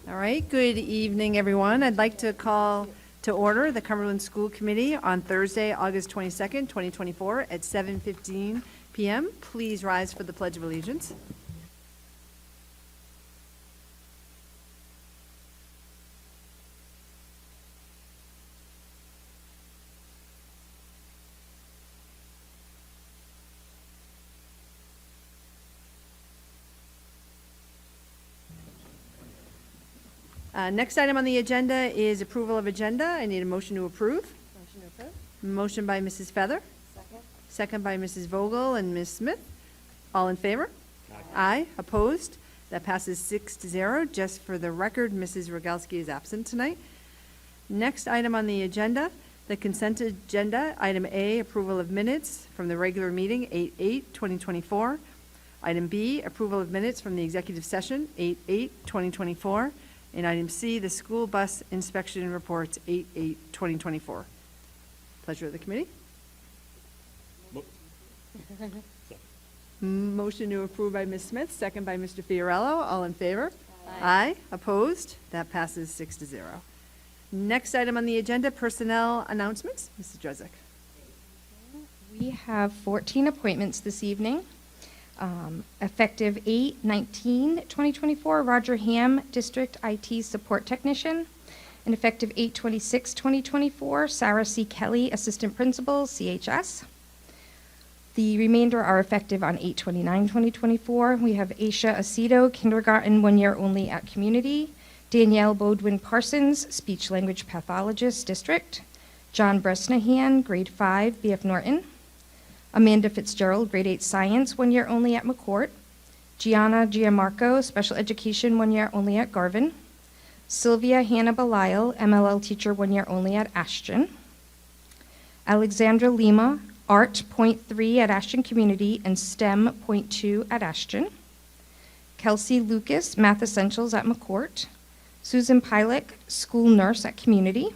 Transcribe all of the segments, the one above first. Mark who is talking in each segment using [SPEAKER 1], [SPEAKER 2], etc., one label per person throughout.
[SPEAKER 1] All right, good evening, everyone. I'd like to call to order the Cumberland School Committee on Thursday, August 22nd, 2024 at 7:15 p.m. Please rise for the Pledge of Allegiance. Next item on the agenda is approval of agenda. I need a motion to approve.
[SPEAKER 2] Motion to approve.
[SPEAKER 1] Motion by Mrs. Feather.
[SPEAKER 2] Second.
[SPEAKER 1] Second by Mrs. Vogel and Ms. Smith. All in favor? Aye. Opposed? That passes 6-0. Just for the record, Mrs. Rogalski is absent tonight. Next item on the agenda, the consent agenda. Item A, approval of minutes from the regular meeting, 8/8/2024. Item B, approval of minutes from the executive session, 8/8/2024. And item C, the school bus inspection reports, 8/8/2024. Pleasure of the committee. Motion to approve by Ms. Smith, second by Mr. Fiorello. All in favor? Aye. Opposed? That passes 6-0. Next item on the agenda, personnel announcements. Mrs. Drezick.
[SPEAKER 2] We have 14 appointments this evening. Effective 8/19/2024, Roger Ham, District IT Support Technician. And effective 8/26/2024, Sarah C. Kelly, Assistant Principal, CHS. The remainder are effective on 8/29/2024. We have Aisha Aceto, Kindergarten, 1 year only at Community. Danielle Bodwin Parsons, Speech Language Pathologist, District. John Bresnahan, Grade 5, BF Norton. Amanda Fitzgerald, Grade 8 Science, 1 year only at McCourt. Gianna Giamarco, Special Education, 1 year only at Garvin. Sylvia Hannah Belisle, MLL Teacher, 1 year only at Ashton. Alexandra Lima, Art .3 at Ashton Community and STEM .2 at Ashton. Kelsey Lucas, Math Essentials at McCourt. Susan Pilek, School Nurse at Community.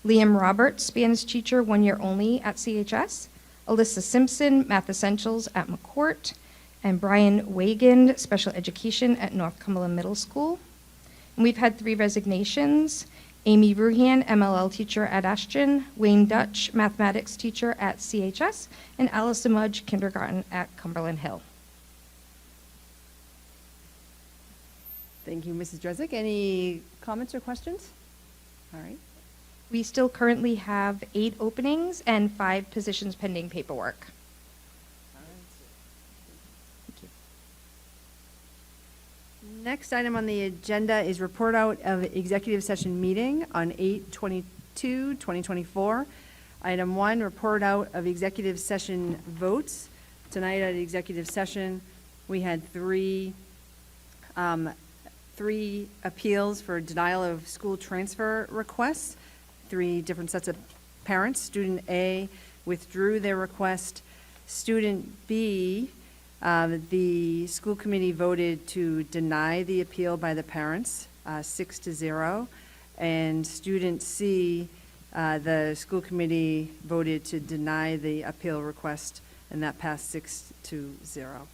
[SPEAKER 2] Liam Roberts, Spanish Teacher, 1 year only at CHS. Alyssa Simpson, Math Essentials at McCourt. And Brian Wagan, Special Education at North Cumberland Middle School. And we've had 3 resignations. Amy Ruhan, MLL Teacher at Ashton. Wayne Dutch, Mathematics Teacher at CHS. And Allison Mudge, Kindergarten at Cumberland Hill.
[SPEAKER 1] Thank you, Mrs. Drezick. Any comments or questions? All right.
[SPEAKER 2] We still currently have 8 openings and 5 positions pending paperwork.
[SPEAKER 1] Thank you. Next item on the agenda is report out of executive session meeting on 8/22/2024. Item 1, report out of executive session votes. Tonight at executive session, we had 3 appeals for denial of school transfer requests. 3 different sets of parents. Student A withdrew their request. Student B, the school committee voted to deny the appeal by the parents, 6-0. And student C, the school committee voted to deny the appeal request, and that passed 6-0.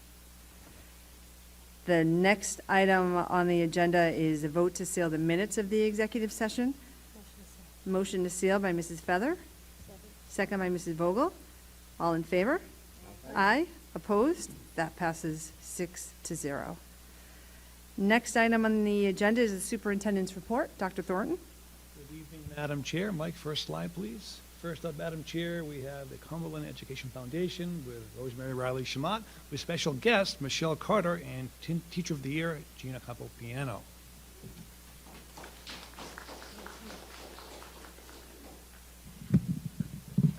[SPEAKER 1] The next item on the agenda is a vote to seal the minutes of the executive session. Motion to seal by Mrs. Feather. Second by Mrs. Vogel. All in favor? Aye. Opposed? That passes 6-0. Next item on the agenda is the superintendent's report. Dr. Thornton.
[SPEAKER 3] Good evening, Madam Chair. Mike, first slide, please. First up, Madam Chair, we have the Cumberland Education Foundation with Rosemary Riley Shamat, with special guest Michelle Carter and Teacher of the Year Gina Capopiano.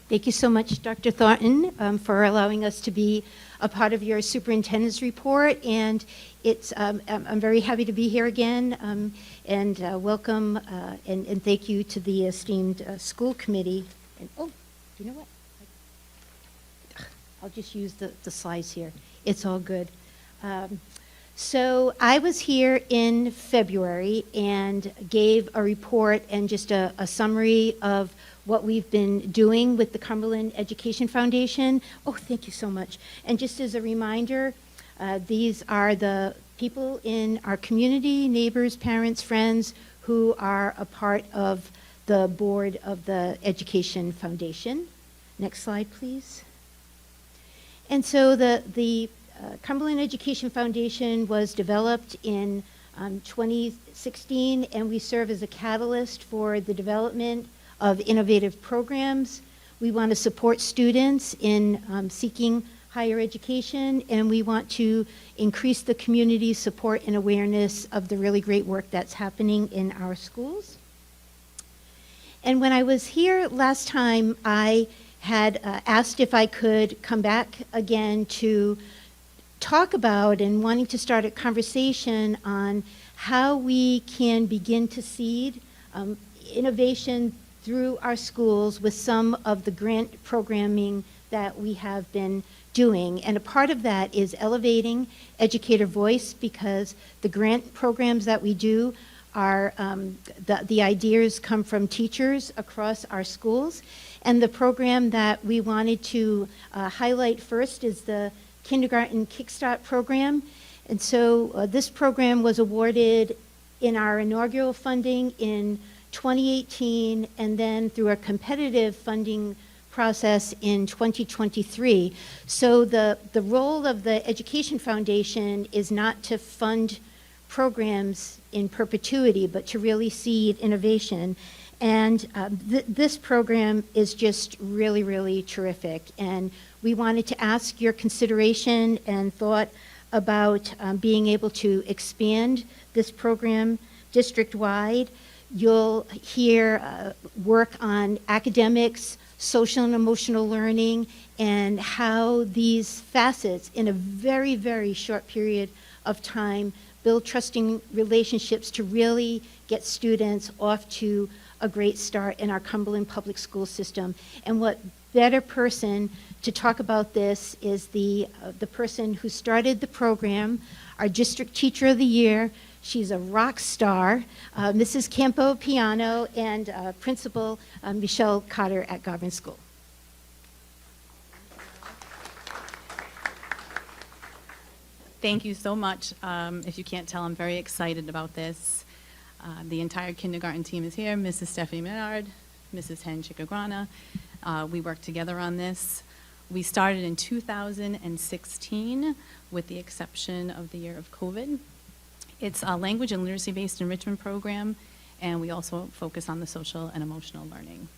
[SPEAKER 4] Thank you so much, Dr. Thornton, for allowing us to be a part of your superintendent's report. And it's, I'm very happy to be here again. And welcome and thank you to the esteemed school committee. And oh, you know what? I'll just use the slides here. It's all good. So I was here in February and gave a report and just a summary of what we've been doing with the Cumberland Education Foundation. Oh, thank you so much. And just as a reminder, these are the people in our community, neighbors, parents, friends, who are a part of the board of the Education Foundation. Next slide, please. And so the Cumberland Education Foundation was developed in 2016, and we serve as a catalyst for the development of innovative programs. We want to support students in seeking higher education, and we want to increase the community's support and awareness of the really great work that's happening in our schools. And when I was here last time, I had asked if I could come back again to talk about and wanting to start a conversation on how we can begin to seed innovation through our schools with some of the grant programming that we have been doing. And a part of that is elevating educator voice, because the grant programs that we do are, the ideas come from teachers across our schools. And the program that we wanted to highlight first is the Kindergarten Kickstart program. And so this program was awarded in our inaugural funding in 2018, and then through a competitive funding process in 2023. So the role of the Education Foundation is not to fund programs in perpetuity, but to really seed innovation. And this program is just really, really terrific. And we wanted to ask your consideration and thought about being able to expand this program district-wide. You'll hear work on academics, social and emotional learning, and how these facets in a very, very short period of time build trusting relationships to really get students off to a great start in our Cumberland Public School system. And what better person to talk about this is the person who started the program, our District Teacher of the Year. She's a rock star, Mrs. Campo Piano, and Principal Michelle Cotter at Garvin School.
[SPEAKER 5] Thank you so much. If you can't tell, I'm very excited about this. The entire kindergarten team is here. Mrs. Stephanie Menard, Mrs. Hen Chicagrana. We worked together on this. We started in 2016, with the exception of the year of COVID. It's a language and literacy-based enrichment program, and we also focus on the social and emotional learning.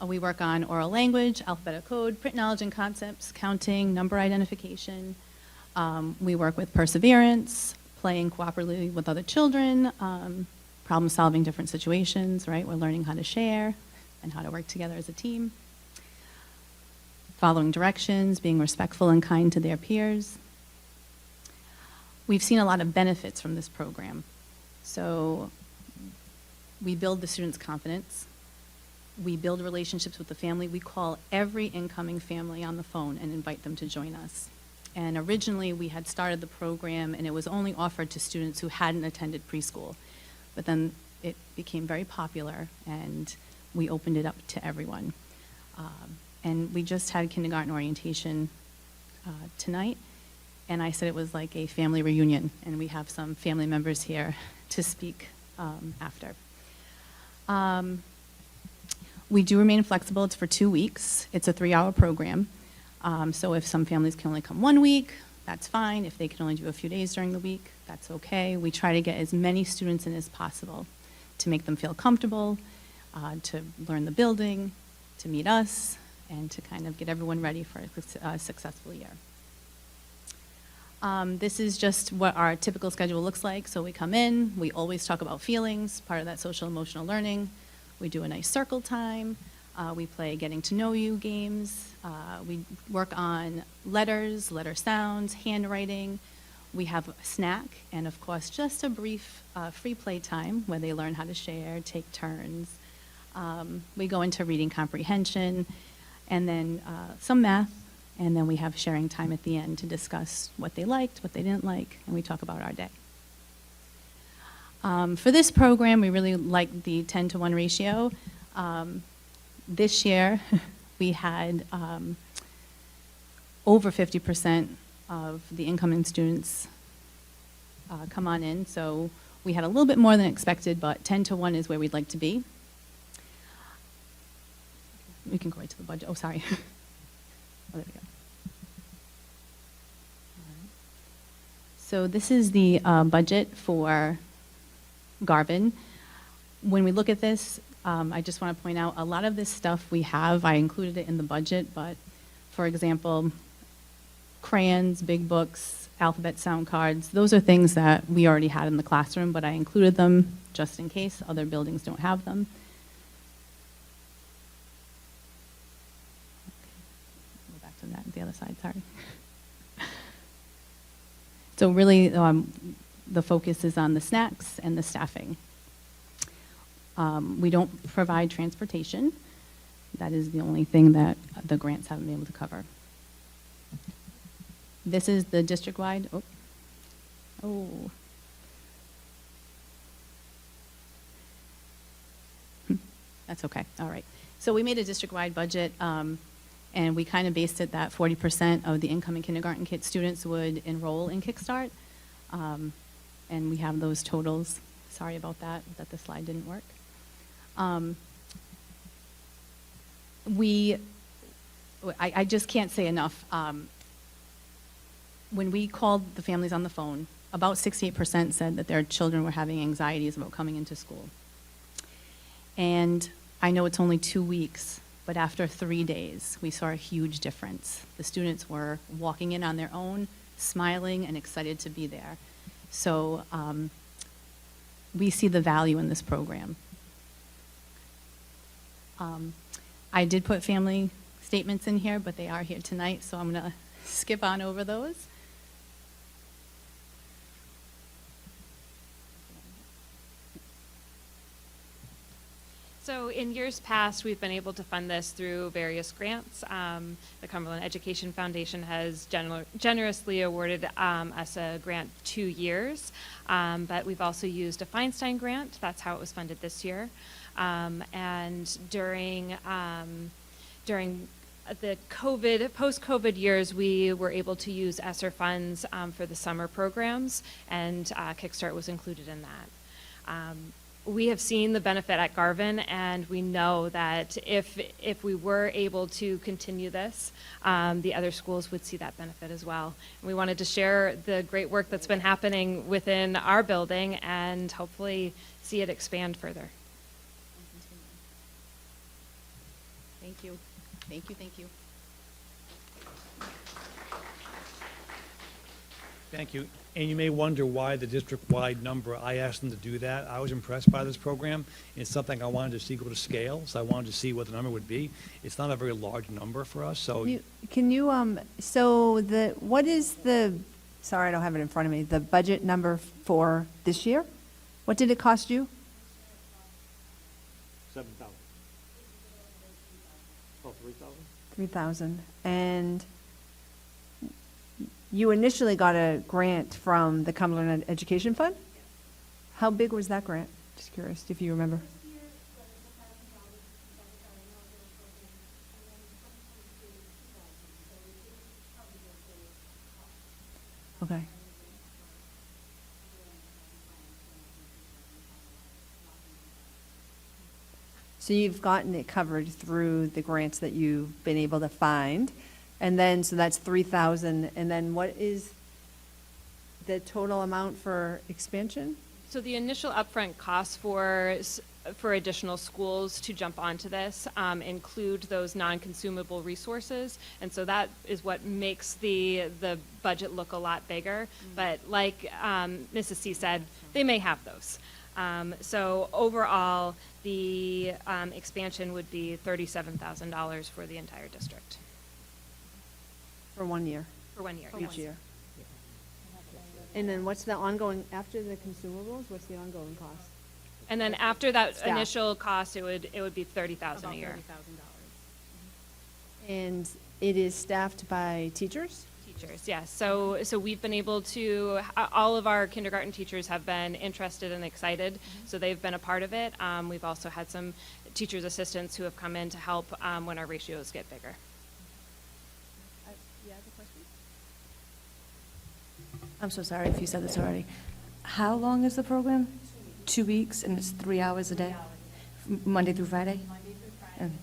[SPEAKER 5] We work on oral language, alphabetical code, print knowledge and concepts, counting, number identification. We work with perseverance, playing cooperatively with other children, problem solving different situations, right? We're learning how to share and how to work together as a team. Following directions, being respectful and kind to their peers. We've seen a lot of benefits from this program. So we build the students' confidence. We build relationships with the family. We call every incoming family on the phone and invite them to join us. And originally we had started the program and it was only offered to students who hadn't attended preschool. But then it became very popular and we opened it up to everyone. And we just had kindergarten orientation tonight. And I said it was like a family reunion, and we have some family members here to speak after. We do remain flexible. It's for 2 weeks. It's a 3-hour program. So if some families can only come 1 week, that's fine. If they can only do a few days during the week, that's okay. We try to get as many students in as possible to make them feel comfortable, to learn the building, to meet us, and to kind of get everyone ready for a successful year. This is just what our typical schedule looks like. So we come in, we always talk about feelings, part of that social emotional learning. We do a nice circle time. We play getting to know you games. We work on letters, letter sounds, handwriting. We have a snack, and of course, just a brief free play time where they learn how to share, take turns. We go into reading comprehension, and then some math, and then we have sharing time at the end to discuss what they liked, what they didn't like, and we talk about our day. For this program, we really like the 10-to-1 ratio. This year, we had over 50% of the incoming students come on in. So we had a little bit more than expected, but 10 to 1 is where we'd like to be. We can go right to the budget. Oh, sorry. Oh, there we go. So this is the budget for Garvin. When we look at this, I just want to point out a lot of this stuff we have, I included it in the budget, but for example, crayons, big books, alphabet sound cards, those are things that we already had in the classroom, but I included them just in case other buildings don't have them. Go back to that, the other side, sorry. So really, the focus is on the snacks and the staffing. We don't provide transportation. That is the only thing that the grants haven't been able to cover. This is the district-wide. Oh. That's okay. All right. So we made a district-wide budget, and we kind of based it that 40% of the incoming kindergarten kid students would enroll in Kickstart. And we have those totals. Sorry about that the slide didn't work. I just can't say enough. When we called the families on the phone, about 68% said that their children were having anxieties about coming into school. And I know it's only 2 weeks, but after 3 days, we saw a huge difference. The students were walking in on their own, smiling and excited to be there. So we see the value in this program. I did put family statements in here, but they are here tonight, so I'm going to skip on over those.
[SPEAKER 6] So in years past, we've been able to fund this through various grants. The Cumberland Education Foundation has generously awarded us a grant 2 years, but we've also used a Feinstein grant. That's how it was funded this year. And during the post-COVID years, we were able to use ESSER funds for the summer programs, and Kickstart was included in that. We have seen the benefit at Garvin, and we know that if we were able to continue this, the other schools would see that benefit as well. And we wanted to share the great work that's been happening within our building and hopefully see it expand further.
[SPEAKER 5] Thank you. Thank you, thank you.
[SPEAKER 3] Thank you. And you may wonder why the district-wide number. I asked them to do that. I was impressed by this program. It's something I wanted to see go to scale, so I wanted to see what the number would be. It's not a very large number for us, so.
[SPEAKER 1] What is the, sorry, I don't have it in front of me, the budget number for this year? What did it cost you?
[SPEAKER 3] 7,000. Oh, 3,000?
[SPEAKER 1] 3,000. And you initially got a grant from the Cumberland Education Fund? How big was that grant? Just curious if you remember. Okay. So you've gotten it covered through the grants that you've been able to find. And then, so that's 3,000. And then what is the total amount for expansion?
[SPEAKER 6] So the initial upfront costs for additional schools to jump onto this include those non-consumable resources, and so that is what makes the budget look a lot bigger. But like Mrs. C said, they may have those. So overall, the expansion would be $37,000 for the entire district.
[SPEAKER 1] For 1 year?
[SPEAKER 6] For 1 year.
[SPEAKER 1] Each year? And then what's the ongoing, after the consumables, what's the ongoing cost?
[SPEAKER 6] And then after that
[SPEAKER 1] Staff.
[SPEAKER 6] initial cost, it would be $30,000 a year.
[SPEAKER 1] And it is staffed by teachers?
[SPEAKER 6] Teachers, yes. So we've been able to, all of our kindergarten teachers have been interested and excited, so they've been a part of it. We've also had some teachers' assistants who have come in to help when our ratios get bigger.
[SPEAKER 1] I'm so sorry if you said this already.
[SPEAKER 7] How long is the program? 2 weeks, and it's 3 hours a day? Monday through Friday? And-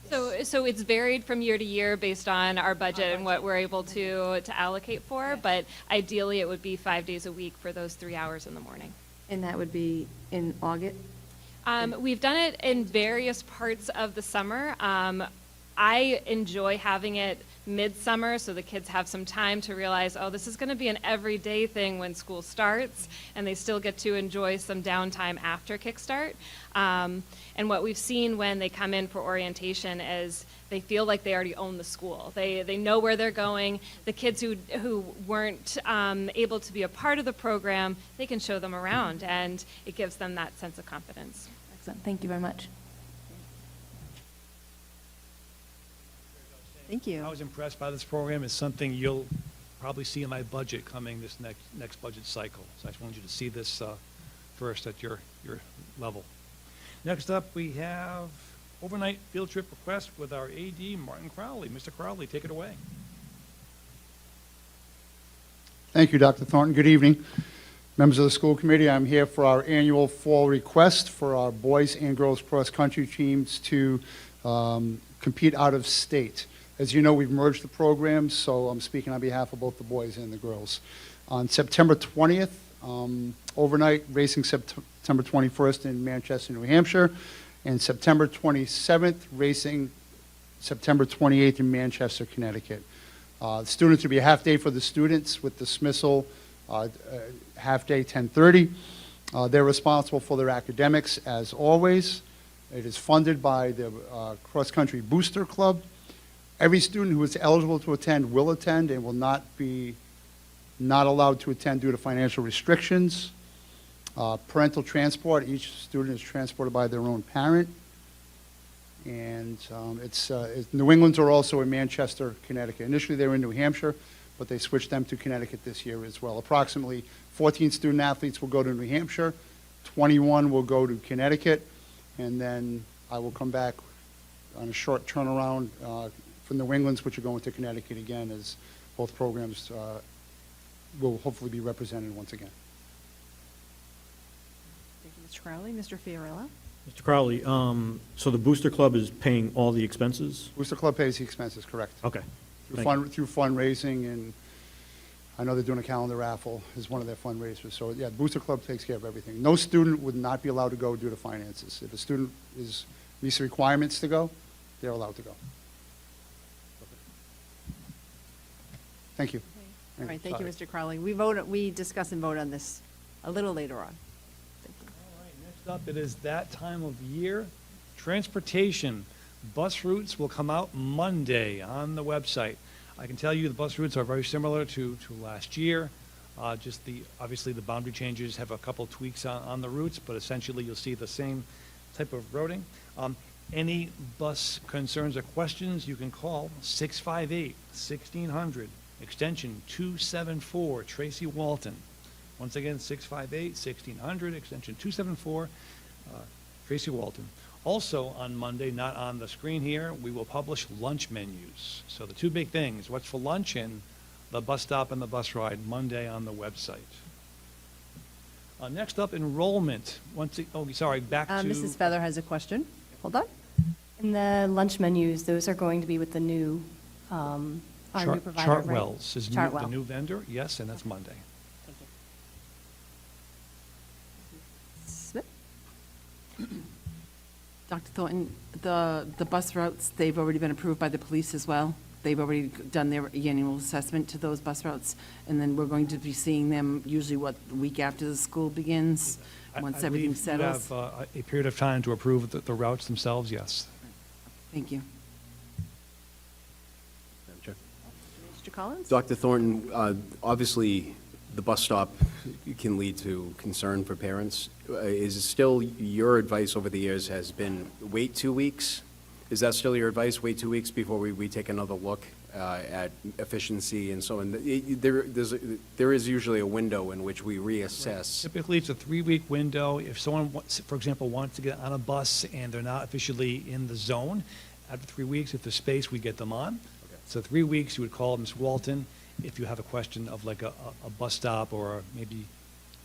[SPEAKER 6] So it's varied from year to year based on our budget and what we're able to allocate for, but ideally it would be 5 days a week for those 3 hours in the morning.
[SPEAKER 1] And that would be in August?
[SPEAKER 6] We've done it in various parts of the summer. I enjoy having it midsummer so the kids have some time to realize, oh, this is going to be an everyday thing when school starts, and they still get to enjoy some downtime after Kickstart. And what we've seen when they come in for orientation is they feel like they already own the school. They know where they're going. The kids who weren't able to be a part of the program, they can show them around, and it gives them that sense of confidence.
[SPEAKER 7] Excellent, thank you very much.
[SPEAKER 1] Thank you.
[SPEAKER 3] I was impressed by this program. It's something you'll probably see in my budget coming this next budget cycle. So I just wanted you to see this first at your level. Next up, we have overnight field trip request with our AD, Martin Crowley. Mr. Crowley, take it away.
[SPEAKER 8] Thank you, Dr. Thornton. Good evening. Members of the school committee, I'm here for our annual fall request for our boys and girls cross-country teams to compete out of state. As you know, we've merged the programs, so I'm speaking on behalf of both the boys and the girls. On September 20th, overnight racing September 21st in Manchester, New Hampshire, and September 27th, racing September 28th in Manchester, Connecticut. The students will be a half day for the students with dismissal half day 10:30. They're responsible for their academics as always. It is funded by the Cross Country Booster Club. Every student who is eligible to attend will attend and will not be allowed to attend due to financial restrictions. Parental transport, each student is transported by their own parent. And New England's are also in Manchester, Connecticut. Initially they were in New Hampshire, but they switched them to Connecticut this year as well. Approximately 14 student athletes will go to New Hampshire, 21 will go to Connecticut, and then I will come back on a short turnaround for New England's, which are going to Connecticut again, as both programs will hopefully be represented once again.
[SPEAKER 1] Thank you, Mr. Crowley. Mr. Fiorella?
[SPEAKER 9] Mr. Crowley, so the Booster Club is paying all the expenses?
[SPEAKER 8] Booster Club pays the expenses, correct.
[SPEAKER 9] Okay.
[SPEAKER 8] Through fundraising, and I know they're doing a calendar raffle as one of their fundraisers. So yeah, Booster Club takes care of everything. No student would not be allowed to go due to finances. If a student meets the requirements to go, they're allowed to go. Thank you.
[SPEAKER 1] All right, thank you,
[SPEAKER 8] Sorry.
[SPEAKER 1] Mr. Crowley. We discuss and vote on this a little later on. Thank you.
[SPEAKER 3] All right, next up, it is that time of year. Transportation. Bus routes will come out Monday on the website. I can tell you the bus routes are very similar to last year. Obviously the boundary changes have a couple tweaks on the routes, but essentially you'll see the same type of routing. Any bus concerns or questions, you can call 658-1600, extension 274, Tracy Walton. Once again, 658-1600, extension 274, Tracy Walton. Also on Monday, not on the screen here, we will publish lunch menus. So the two big things, what's for lunch and the bus stop and the bus ride, Monday on the website. Next up, enrollment. Back to...
[SPEAKER 1] Mrs. Feather has a question. Hold on.
[SPEAKER 7] And the lunch menus, those are going to be with the new, our new provider, right?
[SPEAKER 3] Chartwell's is the
[SPEAKER 7] Chartwell.
[SPEAKER 3] new vendor, yes, and that's Monday.
[SPEAKER 7] Thank you.
[SPEAKER 1] Smith?
[SPEAKER 10] Dr. Thornton, the bus routes, they've already been approved by the police as well. They've already done their annual assessment to those bus routes, and then we're going to be seeing them usually, the week after the school begins, once everything settles?
[SPEAKER 3] I believe you have a period of time to approve the routes themselves, yes.
[SPEAKER 10] Thank you.
[SPEAKER 11] Madam Chair.
[SPEAKER 1] Mr. Collins?
[SPEAKER 11] Dr. Thornton, obviously, the bus stop can lead to concern for parents. Is it still your advice over the years has been wait 2 weeks? Is that still your advice, wait 2 weeks before we take another look at efficiency and so on? There is usually a window in which we reassess.
[SPEAKER 3] Typically, it's a 3-week window. If someone, for example, wants to get on a bus and they're not officially in the zone, after 3 weeks, if there's space, we get them on.
[SPEAKER 11] Okay.
[SPEAKER 3] So 3 weeks, you would call Ms. Walton if you have a question of like a bus stop or maybe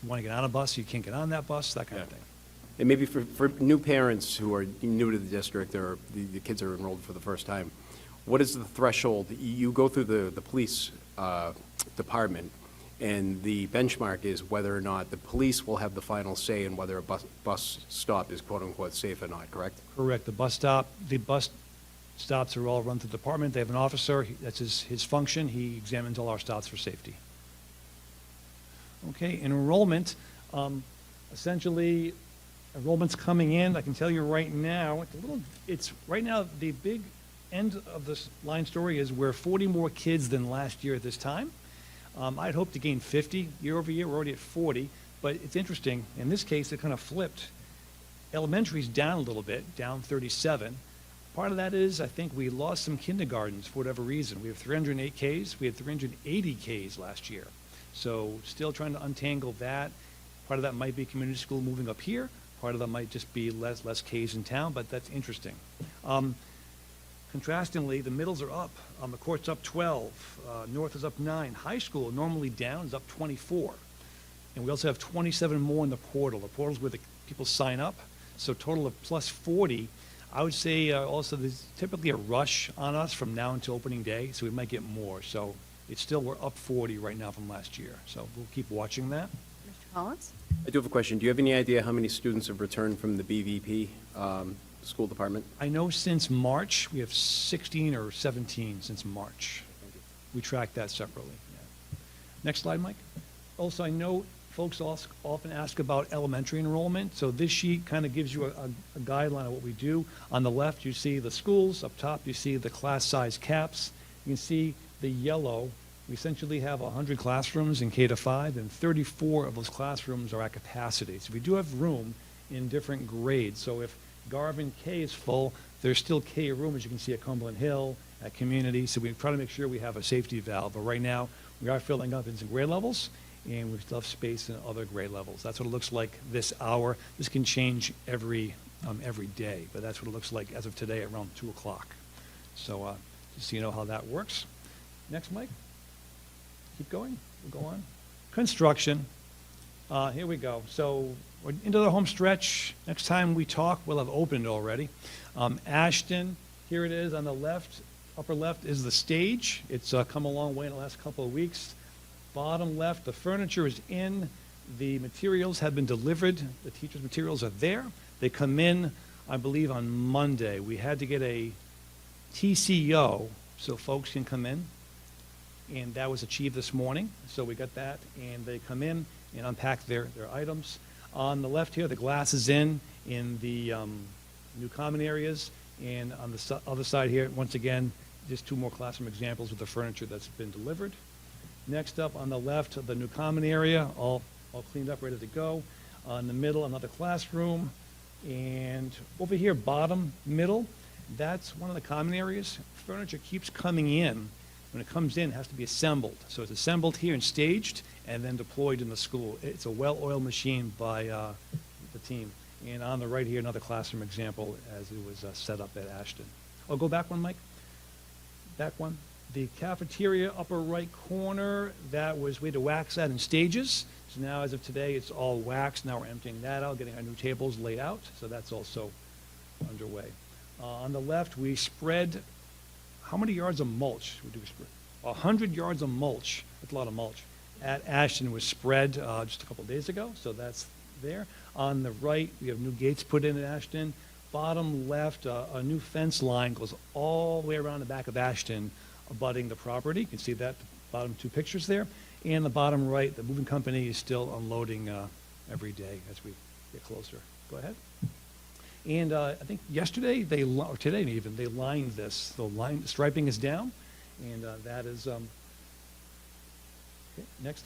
[SPEAKER 3] you want to get on a bus, you can't get on that bus, that kind of
[SPEAKER 11] Yeah.
[SPEAKER 3] thing.
[SPEAKER 11] And maybe for new parents who are new to the district, or the kids are enrolled for the first time, what is the threshold? You go through the police department, and the benchmark is whether or not the police will have the final say in whether a bus stop is quote-unquote safe or not, correct?
[SPEAKER 3] Correct. The bus stops are all run through the department. They have an officer. That's his function. He examines all our stops for safety. Okay, enrollment. Essentially, enrollment's coming in. I can tell you right now, right now, the big end of this line story is we're 40 more kids than last year at this time. I'd hope to gain 50 year over year. We're already at 40, but it's interesting. In this case, it kind of flipped. Elementary's down a little bit, down 37. Part of that is, I think we lost some kindergartens for whatever reason. We have 308 Ks. We had 380 Ks last year. So still trying to untangle that. Part of that might be community school moving up here. Part of that might just be less Ks in town, but that's interesting. Contrastingly, the middles are up. The court's up 12. North is up 9. High school, normally down, is up 24. And we also have 27 more in the portal. The portal's where the people sign up. So total of plus 40. I would say also there's typically a rush on us from now until opening day, so we might get more. So it's still, we're up 40 right now from last year. So we'll keep watching that.
[SPEAKER 1] Mr. Collins?
[SPEAKER 11] I do have a question. Do you have any idea how many students have returned from the BVP school department?
[SPEAKER 3] I know since March, we have 16 or 17 since March. We track that separately. Yeah. Next slide, Mike. Also, I know folks often ask about elementary enrollment. So this sheet kind of gives you a guideline of what we do. On the left, you see the schools. Up top, you see the class size caps. You can see the yellow. We essentially have 100 classrooms in K-5, and 34 of those classrooms are at capacity. So we do have room in different grades. So if Garvin K is full, there's still K room, as you can see at Cumberland Hill, at Community. So we try to make sure we have a safety valve. But right now, we are filling up in some grade levels, and we still have space in other grade levels. That's what it looks like this hour. This can change every day, but that's what it looks like as of today around 2 o'clock. So just so you know how that works. Next, Mike. Keep going. We'll go on. Construction. Here we go. So we're into the home stretch. Next time we talk, we'll have opened already. Ashton, here it is on the left. Upper left is the stage. It's come a long way in the last couple of weeks. Bottom left, the furniture is in. The materials have been delivered. The teachers' materials are there. They come in, I believe, on Monday. We had to get a TCO so folks can come in, and that was achieved this morning. So we got that, and they come in and unpack their items. On the left here, the glass is in the new common areas, and on the other side here, once again, just 2 more classroom examples with the furniture that's been delivered. Next up on the left, the new common area, all cleaned up, ready to go. In the middle, another classroom. And over here, bottom, middle, that's one of the common areas. Furniture keeps coming in. When it comes in, it has to be assembled. So it's assembled here and staged, and then deployed in the school. It's a well-oiled machine by the team. And on the right here, another classroom example as it was set up at Ashton. Oh, go back one, Mike. Back one. The cafeteria, upper right corner, we had to wax that in stages. So now, as of today, it's all waxed. Now we're emptying that out, getting our new tables laid out. So that's also underway. On the left, we spread, how many yards of mulch? 100 yards of mulch. That's a lot of mulch. At Ashton was spread just a couple of days ago, so that's there. On the right, we have new gates put in at Ashton. Bottom left, a new fence line goes all the way around the back of Ashton, abutting the property. You can see that, the bottom 2 pictures there. And the bottom right, the moving company is still unloading every day as we get closer. Go ahead. And I think yesterday, or today even, they lined this. The striping is down, and that is, okay, next.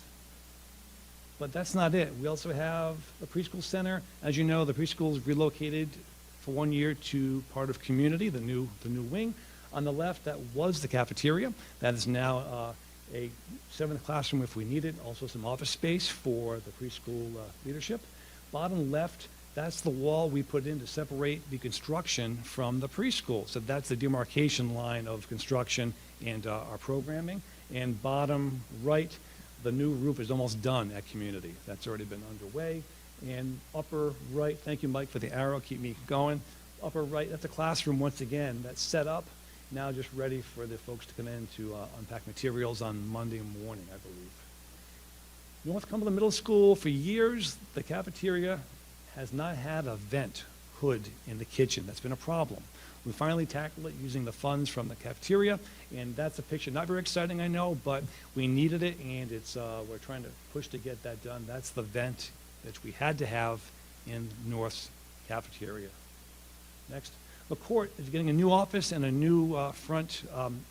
[SPEAKER 3] But that's not it. We also have the preschool center. As you know, the preschool is relocated for 1 year to part of Community, the new wing. On the left, that was the cafeteria. That is now a 7th classroom if we need it. Also some office space for the preschool leadership. Bottom left, that's the wall we put in to separate the construction from the preschool. So that's the demarcation line of construction and our programming. And bottom right, The new roof is almost done at Community. That's already been underway. And upper right, thank you, Mike, for the arrow, keep me going. Upper right, that's a classroom once again that's set up, now just ready for the folks to come in to unpack materials on Monday morning, I believe. North Cumberland Middle School, for years, the cafeteria has not had a vent hood in the kitchen. That's been a problem. We finally tackled it using the funds from the cafeteria, and that's a picture. Not very exciting, I know, but we needed it, and it's we're trying to push to get that done. That's the vent that we had to have in North's cafeteria. Next, the court is getting a new office and a new front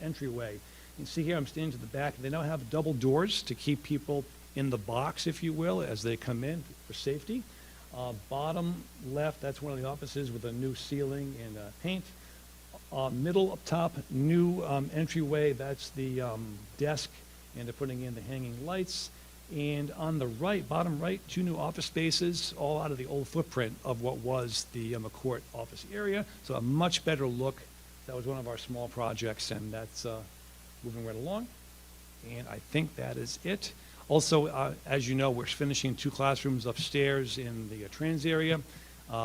[SPEAKER 3] entryway. You can see here I'm standing to the back. They now have double doors to keep people in the box, if you will, as they come in for safety. Bottom left, that's one of the offices with a new ceiling and paint. Middle up top, new entryway, that's the desk, and they're putting in the hanging lights. And on the right, bottom right, 2 new office spaces, all out of the old footprint of what was the McCourt office area. So a much better look. That was one of our small projects, and that's moving right along. And I think that is it. Also, as you know, we're finishing 2 classrooms upstairs in the trans area.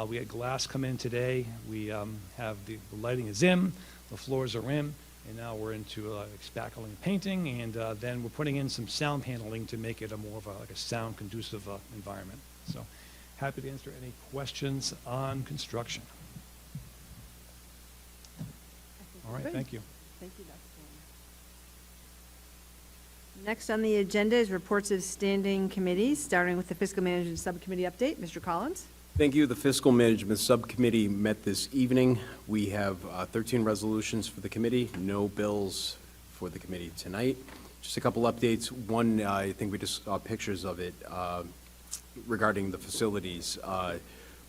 [SPEAKER 3] We had glass come in today. We have the lighting is in, the floors are in, and now we're into spackling and painting, and then we're putting in some sound paneling to make it a more of like a sound conducive environment. So happy to answer any questions on construction. All right,
[SPEAKER 1] Good.
[SPEAKER 3] thank you.
[SPEAKER 1] Thank you, Dr. Thornton. Next on the agenda is reports of standing committees, starting with the Fiscal Management Subcommittee update. Mr. Collins?
[SPEAKER 11] Thank you. The Fiscal Management Subcommittee met this evening. We have 13 resolutions for the committee, no bills for the committee tonight. Just a couple updates. One, I think we just saw pictures of it regarding the facilities.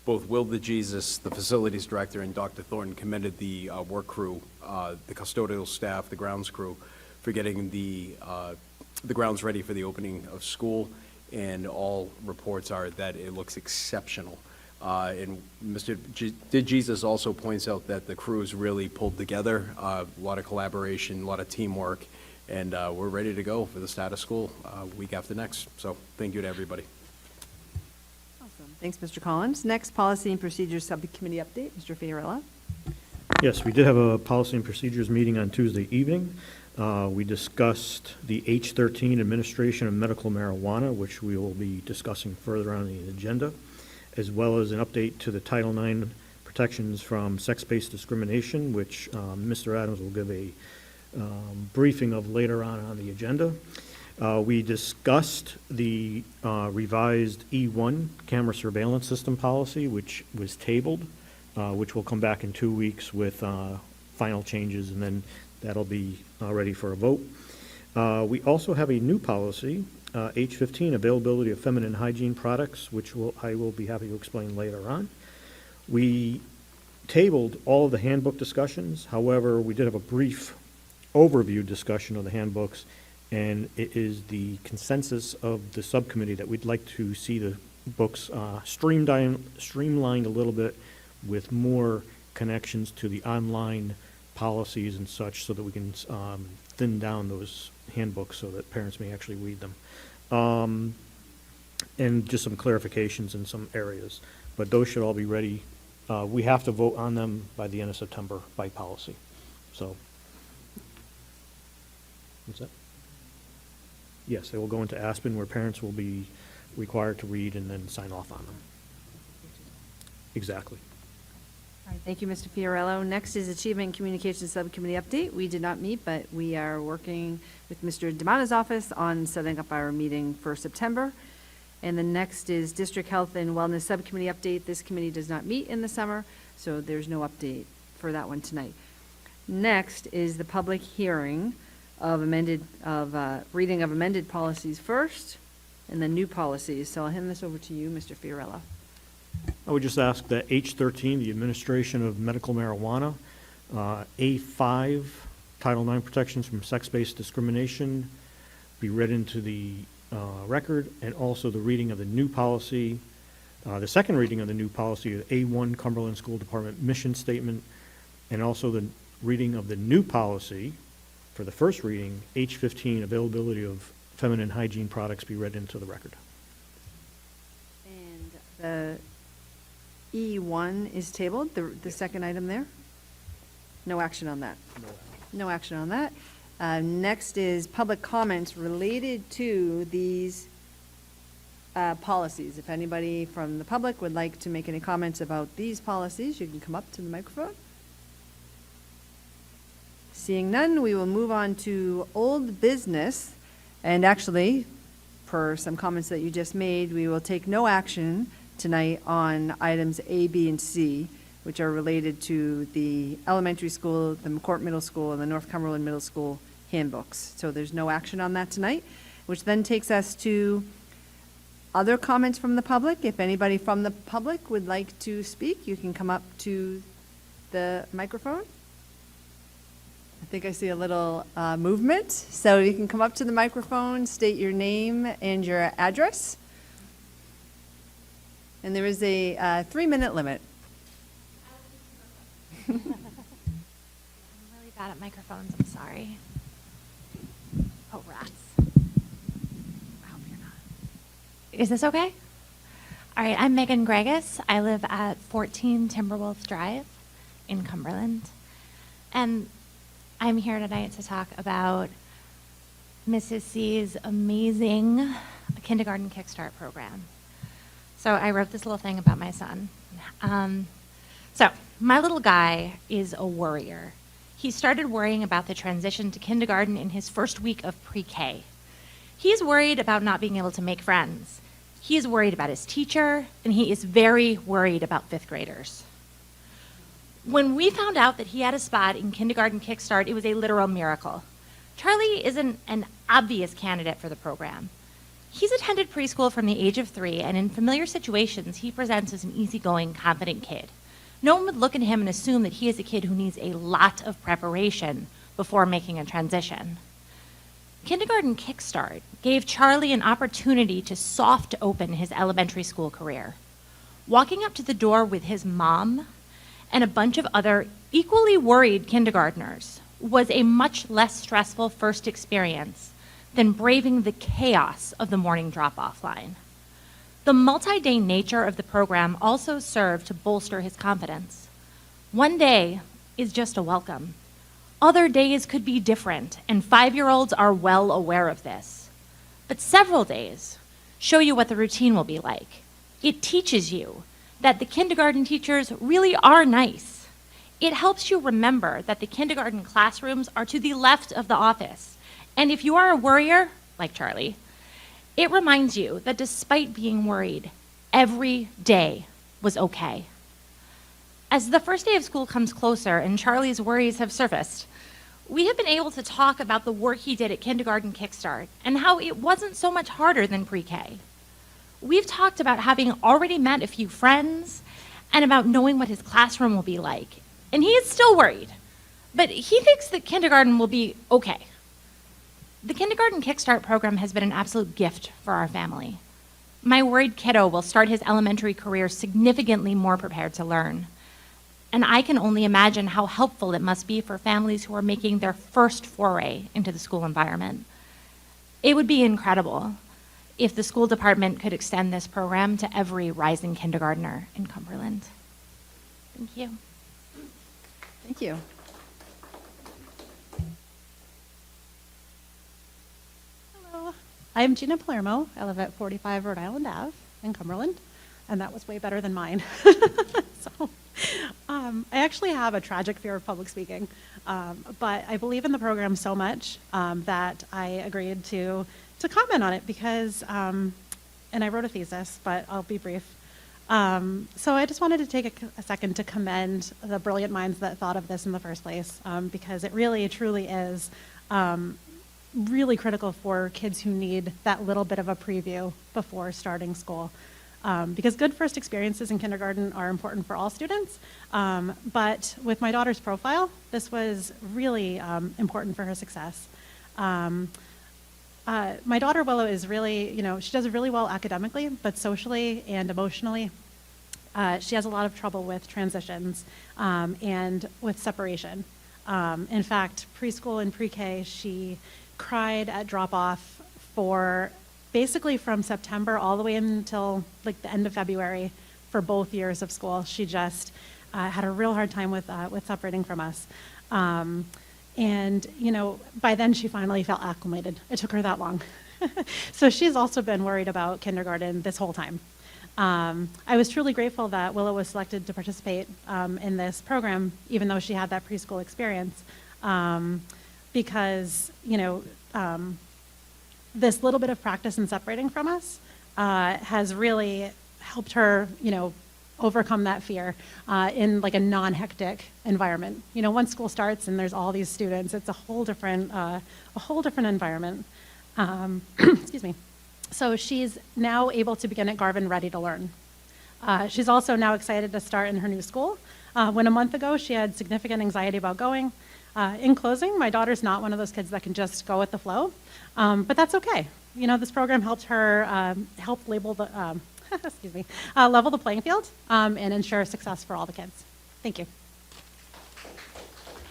[SPEAKER 11] Both Will DeJesus, the facilities director, and Dr. Thornton commended the work crew, the custodial staff, the grounds crew, for getting the grounds ready for the opening of school, and all reports are that it looks exceptional. And Mr. DeJesus also points out that the crews really pulled together, a lot of collaboration, a lot of teamwork, and we're ready to go for the start of school week after next. So thank you to everybody.
[SPEAKER 1] Awesome. Thanks, Mr. Collins. Next, Policy and Procedures Subcommittee update. Mr. Fiorella?
[SPEAKER 9] Yes, we did have a policy and procedures meeting on Tuesday evening. We discussed the H13 administration of medical marijuana, which we will be discussing further on the agenda, as well as an update to the Title IX protections from sex-based discrimination, which Mr. Adams will give a briefing of later on the agenda. We discussed the revised E1 camera surveillance system policy, which was tabled, which will come back in 2 weeks with final changes, and then that'll be ready for a vote. We also have a new policy, H15, availability of feminine hygiene products, which I will be happy to explain later on. We tabled all of the handbook discussions. However, we did have a brief overview discussion of the handbooks, and it is the consensus of the subcommittee that we'd like to see the books streamlined a little bit with more connections to the online policies and such, so that we can thin down those handbooks so that parents may actually read them. And just some clarifications in some areas. But those should all be ready. We have to vote on them by the end of September by policy. So, what's that? Yes, they will go into Aspen, where parents will be required to read and then sign off on them. Exactly.
[SPEAKER 1] All right, thank you, Mr. Fiorello. Next is Achievement and Communications Subcommittee update. We did not meet, but we are working with Mr. Demata's office on setting up our meeting for September. And the next is District Health and Wellness Subcommittee update. This committee does not meet in the summer, so there's no update for that one tonight. Next is the public hearing of reading of amended policies first, and then new policies. So I'll hand this over to you, Mr. Fiorello.
[SPEAKER 9] I would just ask that H13, the administration of medical marijuana, A5, Title IX protections from sex-based discrimination, be read into the record, and also the reading of the new policy, the second reading of the new policy, A1 Cumberland School Department mission statement, and also the reading of the new policy for the first reading, H15, availability of feminine hygiene products be read into the record.
[SPEAKER 1] And the E1 is tabled, the second item there? No action on that? No action on that. Next is public comments related to these policies. If anybody from the public would like to make any comments about these policies, you can come up to the microphone. Seeing none, we will move on to old business. And actually, per some comments that you just made, we will take no action tonight on items A, B, and C, which are related to the elementary school, the McCourt Middle School, and the North Cumberland Middle School handbooks. So there's no action on that tonight, which then takes us to other comments from the public. If anybody from the public would like to speak, you can come up to the microphone. I think I see a little movement, so you can come up to the microphone, state your name and your address. And there is a 3-minute limit.
[SPEAKER 12] I'm really bad at microphones, I'm sorry. Oh, rats. I hope you're not. Is this okay? All right, I'm Megan Gregus. I live at 14 Timberwolf Drive in Cumberland. And I'm here tonight to talk about Mrs. C's amazing kindergarten Kickstart program. So I wrote this little thing about my son. So my little guy is a worrier. He started worrying about the transition to kindergarten in his first week of pre-K. He's worried about not being able to make friends. He is worried about his teacher, and he is very worried about 5th graders. When we found out that he had a spot in Kindergarten Kickstart, it was a literal miracle. Charlie isn't an obvious candidate for the program. He's attended preschool from the age of 3, and in familiar situations, he presents as an easygoing, confident kid. No one would look at him and assume that he is a kid who needs a lot of preparation before making a transition. Kindergarten Kickstart gave Charlie an opportunity to soft open his elementary school career. Walking up to the door with his mom and a bunch of other equally worried kindergartners was a much less stressful first experience than braving the chaos of the morning drop-off line. The multi-day nature of the program also served to bolster his confidence. One day is just a welcome. Other days could be different, and 5-year-olds are well aware of this. But several days show you what the routine will be like. It teaches you that the kindergarten teachers really are nice. It helps you remember that the kindergarten classrooms are to the left of the office. And if you are a worrier, like Charlie, it reminds you that despite being worried, every day was okay. As the first day of school comes closer and Charlie's worries have surfaced, we have been able to talk about the work he did at Kindergarten Kickstart and how it wasn't so much harder than pre-K. We've talked about having already met a few friends and about knowing what his classroom will be like. And he is still worried, but he thinks that kindergarten will be okay. The Kindergarten Kickstart program has been an absolute gift for our family. My worried kiddo will start his elementary career significantly more prepared to learn. And I can only imagine how helpful it must be for families who are making their first foray into the school environment. It would be incredible if the school department could extend this program to every rising kindergartner in Cumberland. Thank you.
[SPEAKER 1] Thank you.
[SPEAKER 13] Hello, I'm Gina Palermo. I live at 45 Rhode Island Ave in Cumberland, and that was way better than mine. So, I actually have a tragic fear of public speaking, but I believe in the program so much that I agreed to comment on it because, and I wrote a thesis, but I'll be brief. So I just wanted to take a second to commend the brilliant minds that thought of this in the first place, because it really, truly is really critical for kids who need that little bit of a preview before starting school. Because good first experiences in kindergarten are important for all students, but with my daughter's profile, this was really important for her success. My daughter Willow is really, she does really well academically, but socially and emotionally, she has a lot of trouble with transitions and with separation. In fact, preschool and pre-K, she cried at drop-off for basically from September all the way until like the end of February for both years of school. She just had a real hard time with separating from us. And, you know, by then she finally felt acclimated. It took her that long. So she's also been worried about kindergarten this whole time. I was truly grateful that Willow was selected to participate in this program, even though she had that preschool experience, because, you know, this little bit of practice in separating from us has really helped her, you know, overcome that fear in like a non-hectic environment. You know, once school starts and there's all these students, it's a whole different environment. Excuse me. So she's now able to begin at Garvin ready to learn. She's also now excited to start in her new school. When a month ago she had significant anxiety about going. In closing, my daughter's not one of those kids that can just go with the flow, but that's okay. You know, this program helped her label the excuse me, level the playing field and ensure success for all the kids. Thank you.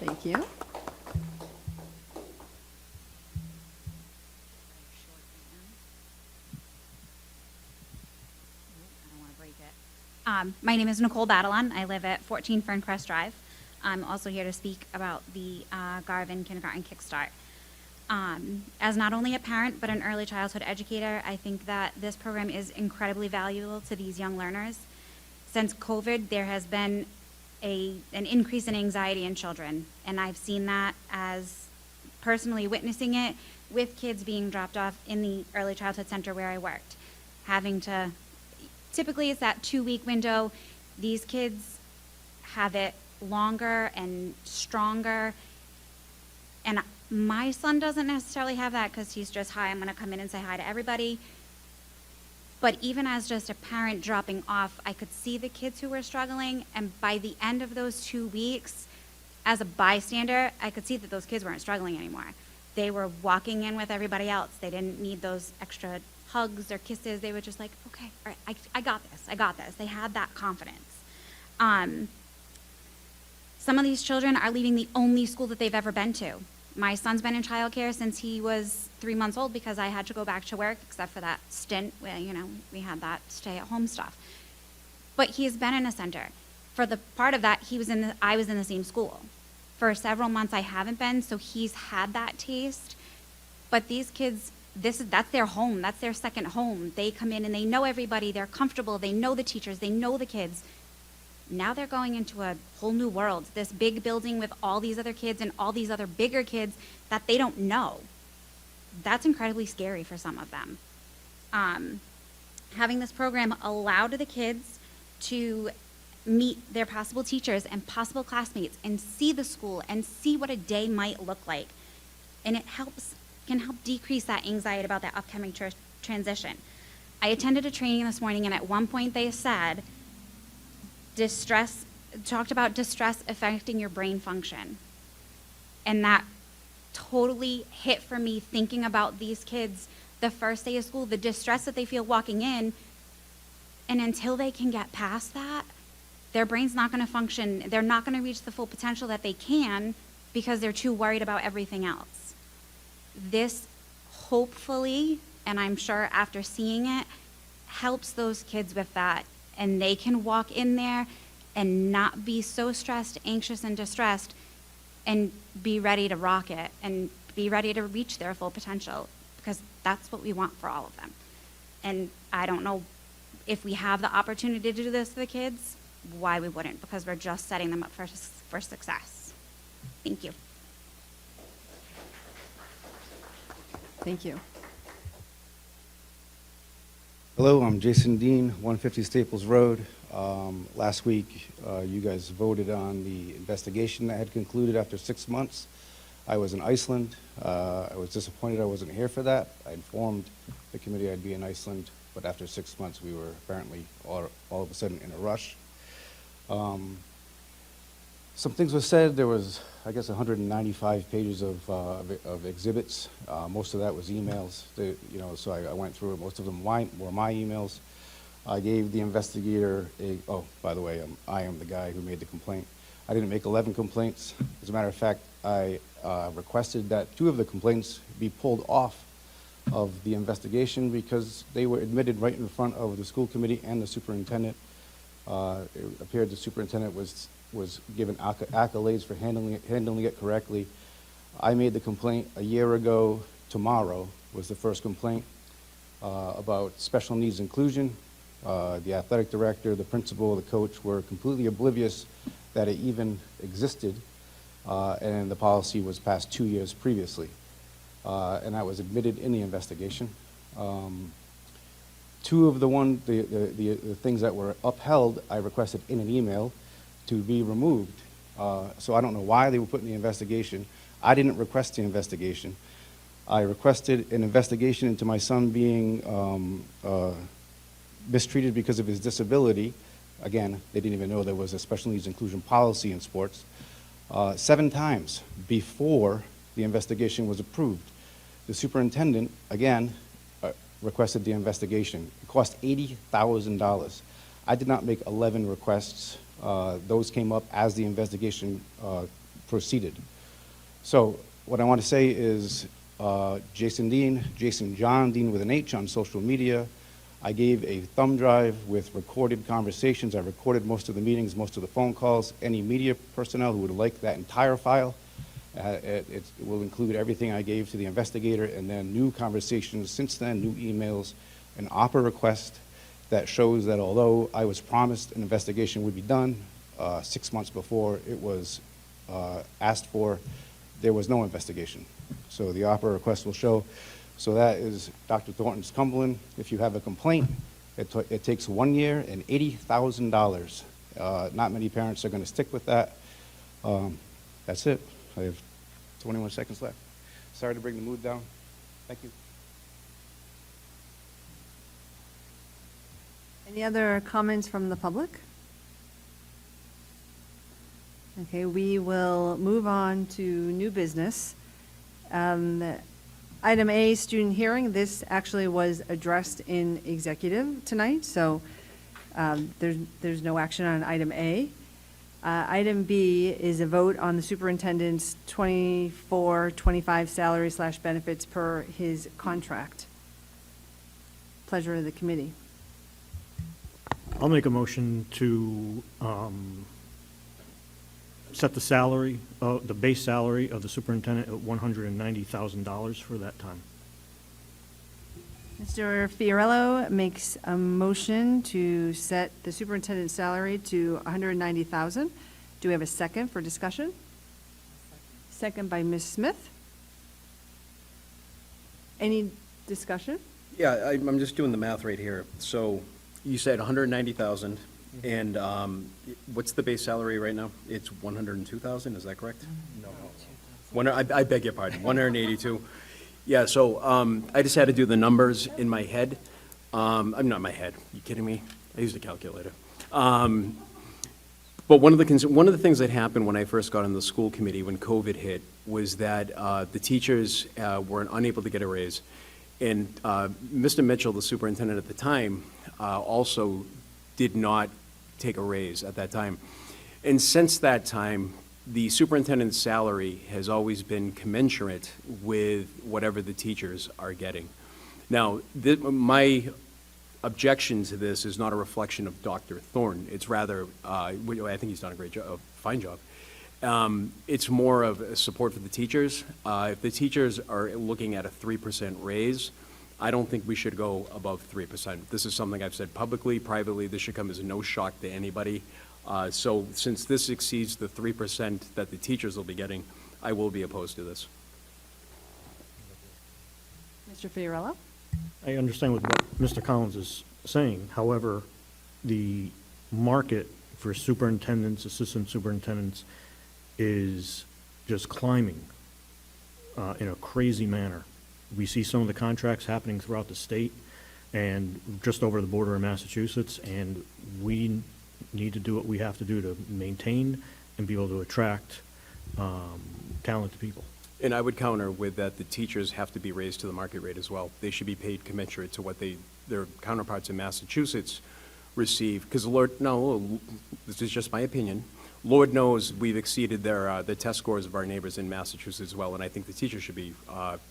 [SPEAKER 1] Thank you.
[SPEAKER 14] My name is Nicole Batalon. I live at 14 Ferncrest Drive. I'm also here to speak about the Garvin Kindergarten Kickstart. As not only a parent, but an early childhood educator, I think that this program is incredibly valuable to these young learners. Since COVID, there has been an increase in anxiety in children, and I've seen that as personally witnessing it with kids being dropped off in the early childhood center where I worked, having to, typically it's that 2-week window. These kids have it longer and stronger, and my son doesn't necessarily have that because he's just, hi, I'm going to come in and say hi to everybody. But even as just a parent dropping off, I could see the kids who were struggling, and by the end of those 2 weeks, as a bystander, I could see that those kids weren't struggling anymore. They were walking in with everybody else. They didn't need those extra hugs or kisses. They were just like, okay, all right, I got this. They had that confidence. Some of these children are leaving the only school that they've ever been to. My son's been in childcare since he was 3 months old because I had to go back to work, except for that stint where, you know, we had that stay-at-home stuff. But he's been in a center. For the part of that, I was in the same school. For several months, I haven't been, so he's had that taste. But these kids, that's their home. That's their second home. They come in and they know everybody. They're comfortable. They know the teachers. They know the kids. Now they're going into a whole new world, this big building with all these other kids and all these other bigger kids that they don't know. That's incredibly scary for some of them. Having this program allowed the kids to meet their possible teachers and possible classmates and see the school and see what a day might look like. And it can help decrease that anxiety about that upcoming transition. I attended a training this morning, and at one point they said, talked about distress affecting your brain function. And that totally hit for me, thinking about these kids the first day of school, the distress that they feel walking in. And until they can get past that, their brain's not going to function. They're not going to reach the full potential that they can because they're too worried about everything else. This hopefully, and I'm sure after seeing it, helps those kids with that. And they can walk in there and not be so stressed, anxious, and distressed, and be ready to rock it and be ready to reach their full potential, because that's what we want for all of them. And I don't know if we have the opportunity to do this to the kids, why we wouldn't, because we're just setting them up for success. Thank you.
[SPEAKER 1] Thank you.
[SPEAKER 15] Hello, I'm Jason Dean, 150 Staples Road. Last week, you guys voted on the investigation that had concluded after 6 months. I was in Iceland. I was disappointed I wasn't here for that. I informed the committee I'd be in Iceland, but after 6 months, we were apparently all of a sudden in a rush. Some things were said. There was, I guess, 195 pages of exhibits. Most of that was emails. So I went through it. Most of them were my emails. I gave the investigator oh, by the way, I am the guy who made the complaint. I didn't make 11 complaints. As a matter of fact, I requested that 2 of the complaints be pulled off of the investigation because they were admitted right in front of the school committee and the superintendent. It appeared the superintendent was given accolades for handling it correctly. I made the complaint a year ago. Tomorrow was the first complaint about special needs inclusion. The athletic director, the principal, the coach were completely oblivious that it even existed, and the policy was passed 2 years previously. And that was admitted in the investigation. Two of the things that were upheld, I requested in an email to be removed. So I don't know why they were put in the investigation. I didn't request the investigation. I requested an investigation into my son being mistreated because of his disability. Again, they didn't even know there was a special needs inclusion policy in sports. 7 times before the investigation was approved. The superintendent, again, requested the investigation. It cost $80,000. I did not make 11 requests. Those came up as the investigation proceeded. So what I want to say is Jason John Dean with an H on social media. I gave a thumb drive with recorded conversations. I recorded most of the meetings, most of the phone calls. Any media personnel who would like that entire file, it will include everything I gave to the investigator and then new conversations since then, new emails, an opera request that shows that although I was promised an investigation would be done 6 months before it was asked for, there was no investigation. So the opera request will show. So that is Dr. Thornton's Cumberland. If you have a complaint, it takes 1 year and $80,000. Not many parents are going to stick with that. That's it. I have 21 seconds left. Sorry to bring the mood down. Thank you.
[SPEAKER 1] Any other comments from the public? Okay, we will move on to new business. Item A, student hearing. This actually was addressed in executive tonight, so there's no action on item A. Item B is a vote on the superintendent's 24-25 salary / benefits per his contract. Pleasure of the committee.
[SPEAKER 9] I'll make a motion to set the salary, the base salary of the superintendent at $190,000 for that time.
[SPEAKER 1] Mr. Fiorello makes a motion to set the superintendent's salary to $190,000. Do we have a second for discussion? Second by Ms. Smith. Any discussion?
[SPEAKER 11] Yeah, I'm just doing the math right here. So you said 190,000, and what's the base salary right now? It's 102,000, is that correct? No. I beg your pardon, 182. Yeah, so I just had to do the numbers in my head. I'm not in my head. You kidding me? I used a calculator. But one of the things that happened when I first got on the school committee when COVID hit was that the teachers were unable to get a raise. And Mr. Mitchell, the superintendent at the time, also did not take a raise at that time. And since that time, the superintendent's salary has always been commensurate with whatever the teachers are getting. Now, my objection to this is not a reflection of Dr. Thornton. It's rather, I think he's done a great job, a fine job. It's more of a support for the teachers. If the teachers are looking at a 3% raise, I don't think we should go above 3%. This is something I've said publicly, privately. This should come as no shock to anybody. So since this exceeds the 3% that the teachers will be getting, I will be opposed to this.
[SPEAKER 1] Mr. Fiorello?
[SPEAKER 9] I understand what Mr. Collins is saying. However, the market for superintendents, assistant superintendents is just climbing in a crazy manner. We see some of the contracts happening throughout the state and just over the border in Massachusetts, and we need to do what we have to do to maintain and be able to attract talented people.
[SPEAKER 11] And I would counter with that the teachers have to be raised to the market rate as well. They should be paid commensurate to what their counterparts in Massachusetts receive. Because this is just my opinion. Lord knows we've exceeded the test scores of our neighbors in Massachusetts as well, and I think the teachers should be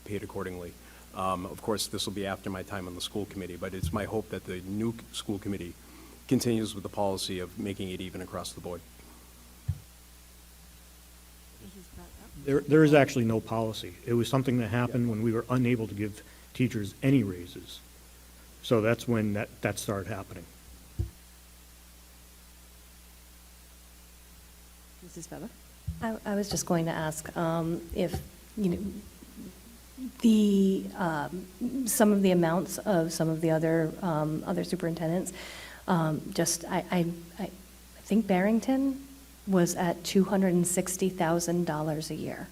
[SPEAKER 11] paid accordingly. Of course, this will be after my time on the school committee, but it's my hope that the new school committee continues with the policy of making it even across the board.
[SPEAKER 9] There is actually no policy. It was something that happened when we were unable to give teachers any raises. So that's when that started happening.
[SPEAKER 1] Mrs. Feather?
[SPEAKER 7] I was just going to ask if, the, some of the amounts of some of the other superintendents, I think Barrington was at $260,000 a year.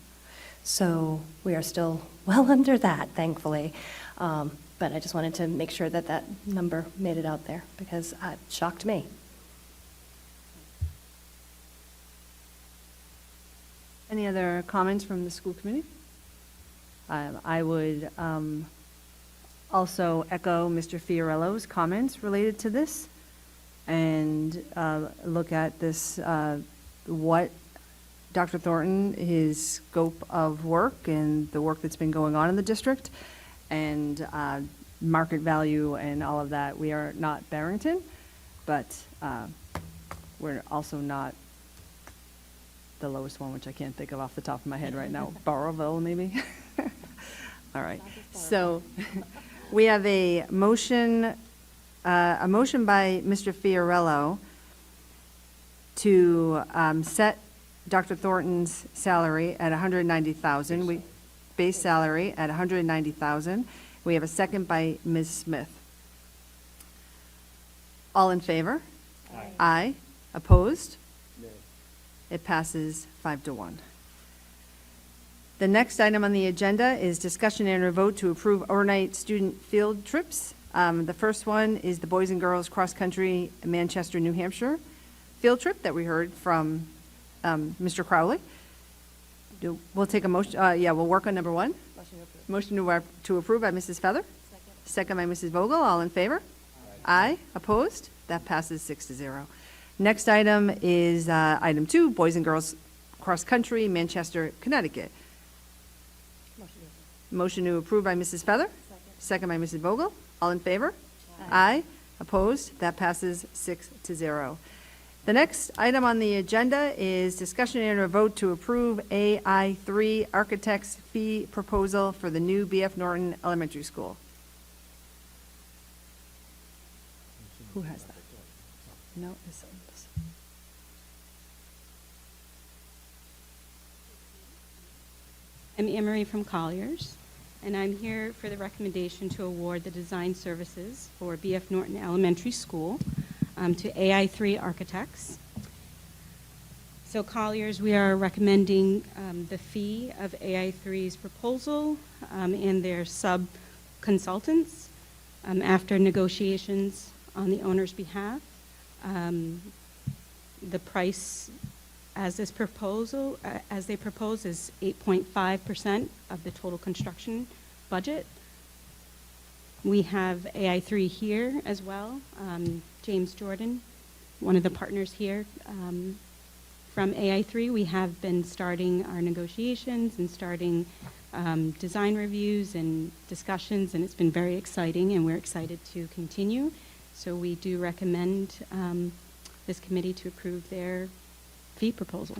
[SPEAKER 7] So we are still well under that, thankfully. But I just wanted to make sure that that number made it out there, because it shocked me.
[SPEAKER 1] Any other comments from the school committee? I would also echo Mr. Fiorello's comments related to this and look at this, what Dr. Thornton, his scope of work and the work that's been going on in the district, and market value and all of that. We are not Barrington, but we're also not the lowest one, which I can't think of off the top of my head right now. Barrowville, maybe? All right. So we have a motion by Mr. Fiorello to set Dr. Thornton's salary at $190,000, base salary at $190,000. We have a second by Ms. Smith. All in favor? Aye. Aye. Opposed? No. It passes 5-1. The next item on the agenda is discussion and a vote to approve overnight student field trips. The first one is the Boys and Girls Cross Country Manchester, New Hampshire field trip that we heard from Mr. Crowley. We'll take a motion, we'll work on number one. Motion to approve by Mrs. Feather. Second by Mrs. Vogel. All in favor? Aye. Opposed? That passes 6-0. Next item is item 2, Boys and Girls Cross Country, Manchester, Connecticut. Motion to approve by Mrs. Feather. Second by Mrs. Vogel. All in favor? Aye. Opposed? That passes 6-0. The next item on the agenda is discussion and a vote to approve AI3 architect's fee proposal for the new B.F. Norton Elementary School. Who has that? No, it's.
[SPEAKER 16] I'm Anne-Marie from Colliers, and I'm here for the recommendation to award the design services for B.F. Norton Elementary School to AI3 Architects. So Colliers, we are recommending the fee of AI3's proposal and their sub-consultants after negotiations on the owner's behalf. The price as they propose is 8.5% of the total construction budget. We have AI3 here as well. James Jordan, one of the partners here from AI3. We have been starting our negotiations and starting design reviews and discussions, and it's been very exciting, and we're excited to continue. So we do recommend this committee to approve their fee proposal.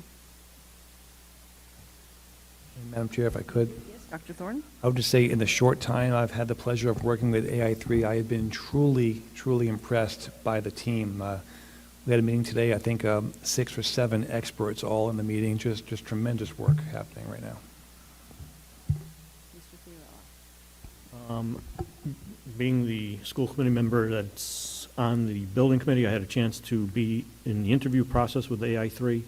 [SPEAKER 3] Madam Chair, if I could.
[SPEAKER 1] Yes, Dr. Thornton?
[SPEAKER 3] I would just say in the short time I've had the pleasure of working with AI3, I have been truly, truly impressed by the team. We had a meeting today, I think 6 or 7 experts all in the meeting, just tremendous work happening right now.
[SPEAKER 9] Being the school committee member that's on the building committee, I had a chance to be in the interview process with AI3.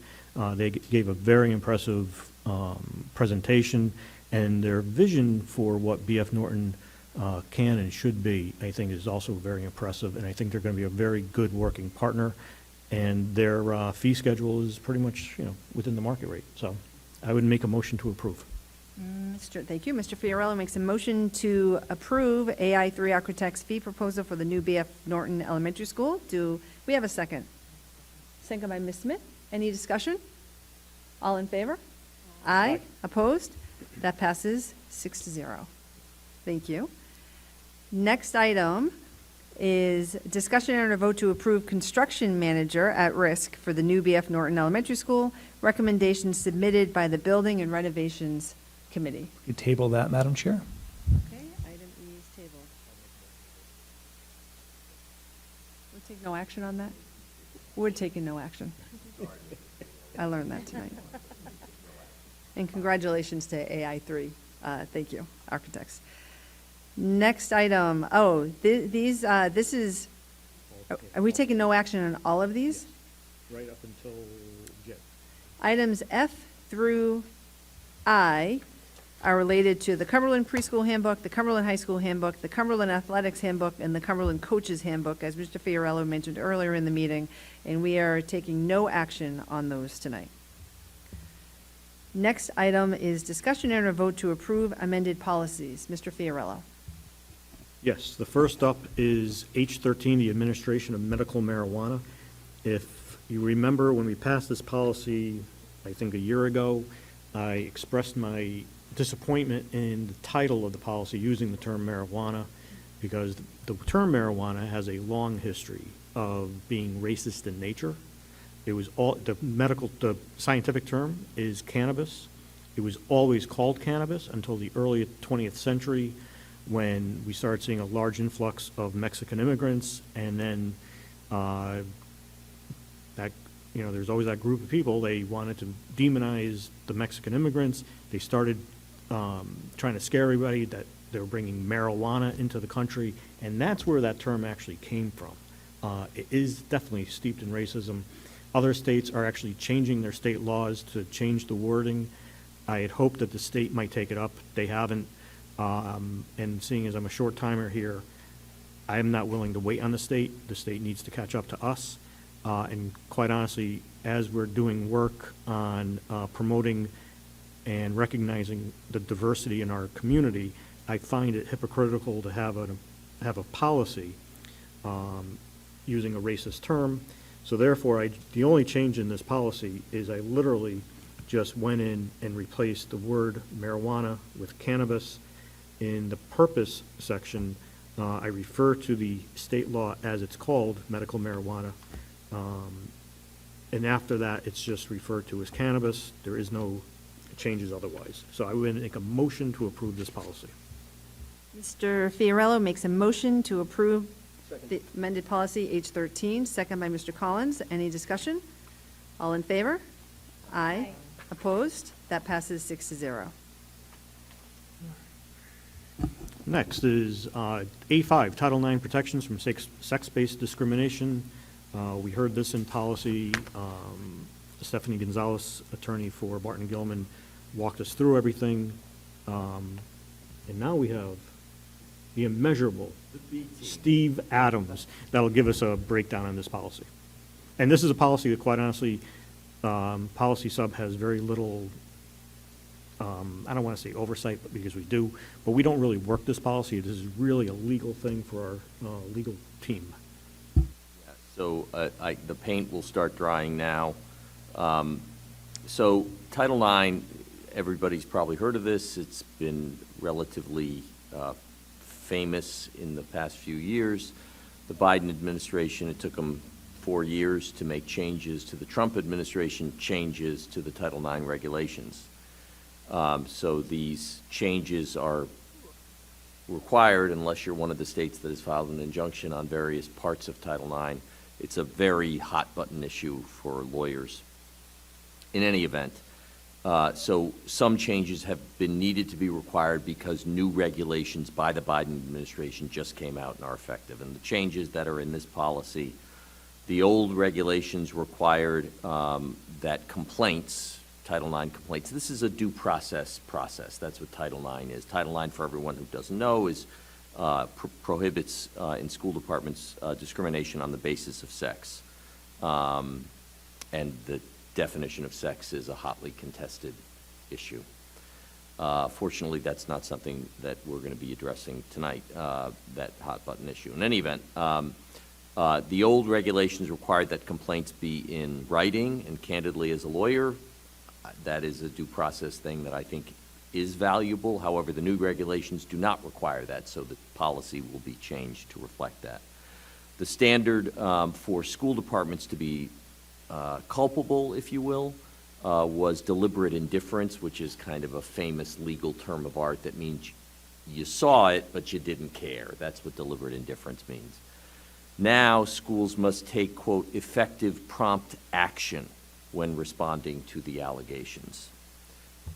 [SPEAKER 9] They gave a very impressive presentation, and their vision for what B.F. Norton can and should be, I think, is also very impressive, and I think they're going to be a very good working partner, and their fee schedule is pretty much, within the market rate. So I would make a motion to approve.
[SPEAKER 1] Thank you. Mr. Fiorello makes a motion to approve AI3 Architects fee proposal for the new B.F. Norton Elementary School. Do we have a second? Second by Ms. Smith. Any discussion? All in favor? Aye. Opposed? That passes 6-0. Thank you. Next item is discussion and a vote to approve construction manager at risk for the new BF Norton Elementary School. Recommendations submitted by the Building and Renovations Committee.
[SPEAKER 3] You table that, Madam Chair?
[SPEAKER 1] Okay, item E is tabled. We'll take no action on that? We're taking no action. I learned that tonight. And congratulations to AI3. Thank you, architects. Next item, this is, are we taking no action on all of these?
[SPEAKER 9] Right up until J.
[SPEAKER 1] Items F through I are related to the Cumberland Preschool Handbook, the Cumberland High School Handbook, the Cumberland Athletics Handbook, and the Cumberland Coaches Handbook, as Mr. Fiorello mentioned earlier in the meeting, and we are taking no action on those tonight. Next item is discussion and a vote to approve amended policies. Mr. Fiorello.
[SPEAKER 9] Yes, the first up is H13, the administration of medical marijuana. If you remember, when we passed this policy, I think a year ago, I expressed my disappointment in the title of the policy using the term marijuana, because the term marijuana has a long history of being racist in nature. It was the scientific term is cannabis. It was always called cannabis until the early 20th century, when we started seeing a large influx of Mexican immigrants, and then there's always that group of people, they wanted to demonize the Mexican immigrants. They started trying to scare everybody that they were bringing marijuana into the country, and that's where that term actually came from. It is definitely steeped in racism. Other states are actually changing their state laws to change the wording. I had hoped that the state might take it up. They haven't. And seeing as I'm a short timer here, I am not willing to wait on the state. The state needs to catch up to us. And quite honestly, as we're doing work on promoting and recognizing the diversity in our community, I find it hypocritical to have a policy using a racist term. So therefore, the only change in this policy is I literally just went in and replaced the word marijuana with cannabis. In the purpose section, I refer to the state law as it's called, medical marijuana. And after that, it's just referred to as cannabis. There is no changes otherwise. So I would make a motion to approve this policy.
[SPEAKER 1] Mr. Fiorello makes a motion to approve the amended policy H13, second by Mr. Collins. Any discussion? All in favor? Aye. Opposed? That passes 6-0.
[SPEAKER 9] Next is A5, Title IX protections from sex-based discrimination. We heard this in policy. Stephanie Gonzalez, attorney for Barton Gilman, walked us through everything. And now we have the immeasurable Steve Adams that'll give us a breakdown on this policy. And this is a policy that, quite honestly, Policy Sub has very little, I don't want to say oversight, but because we do, but we don't really work this policy. This is really a legal thing for our legal team.
[SPEAKER 17] So the paint will start drying now. So Title IX, everybody's probably heard of this. It's been relatively famous in the past few years. The Biden administration, it took them 4 years to make changes to the Trump administration, changes to the Title IX regulations. So these changes are required unless you're one of the states that has filed an injunction on various parts of Title IX. It's a very hot button issue for lawyers. In any event, so some changes have been needed to be required because new regulations by the Biden administration just came out and are effective. And the changes that are in this policy, the old regulations required that complaints, Title IX complaints, this is a due process. That's what Title IX is. Title IX, for everyone who doesn't know, is prohibits in school departments discrimination on the basis of sex. And the definition of sex is a hotly contested issue. Fortunately, that's not something that we're going to be addressing tonight, that hot button issue. In any event, the old regulations required that complaints be in writing, and candidly, as a lawyer, that is a due process thing that I think is valuable. However, the new regulations do not require that, so the policy will be changed to reflect that. The standard for school departments to be culpable, if you will, was deliberate indifference, which is kind of a famous legal term of art that means you saw it, but you didn't care. That's what deliberate indifference means. Now, schools must take, quote, effective prompt action when responding to the allegations.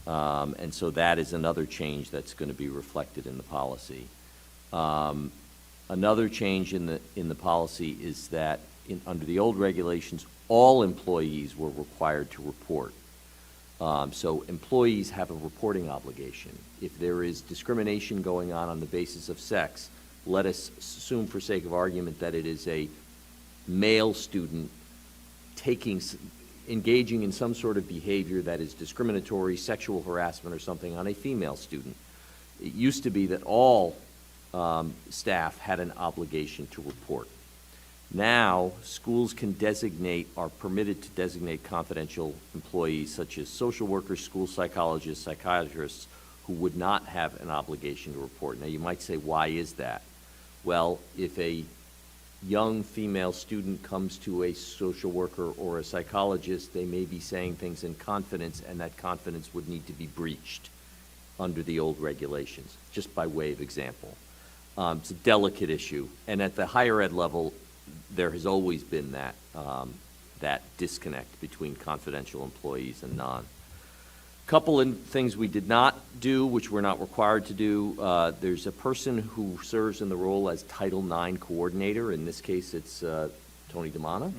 [SPEAKER 17] And so that is another change that's going to be reflected in the policy. Another change in the policy is that under the old regulations, all employees were required to report. So employees have a reporting obligation. If there is discrimination going on the basis of sex, let us assume for sake of argument that it is a male student engaging in some sort of behavior that is discriminatory, sexual harassment or something on a female student. It used to be that all staff had an obligation to report. Now, schools are permitted to designate confidential employees such as social workers, school psychologists, psychiatrists, who would not have an obligation to report. Now, you might say, why is that? Well, if a young female student comes to a social worker or a psychologist, they may be saying things in confidence, and that confidence would need to be breached under the old regulations, just by way of example. It's a delicate issue, and at the higher ed level, there has always been that disconnect between confidential employees and non. Couple of things we did not do, which we're not required to do. There's a person who serves in the role as Title IX coordinator. In this case, it's Tony Damana.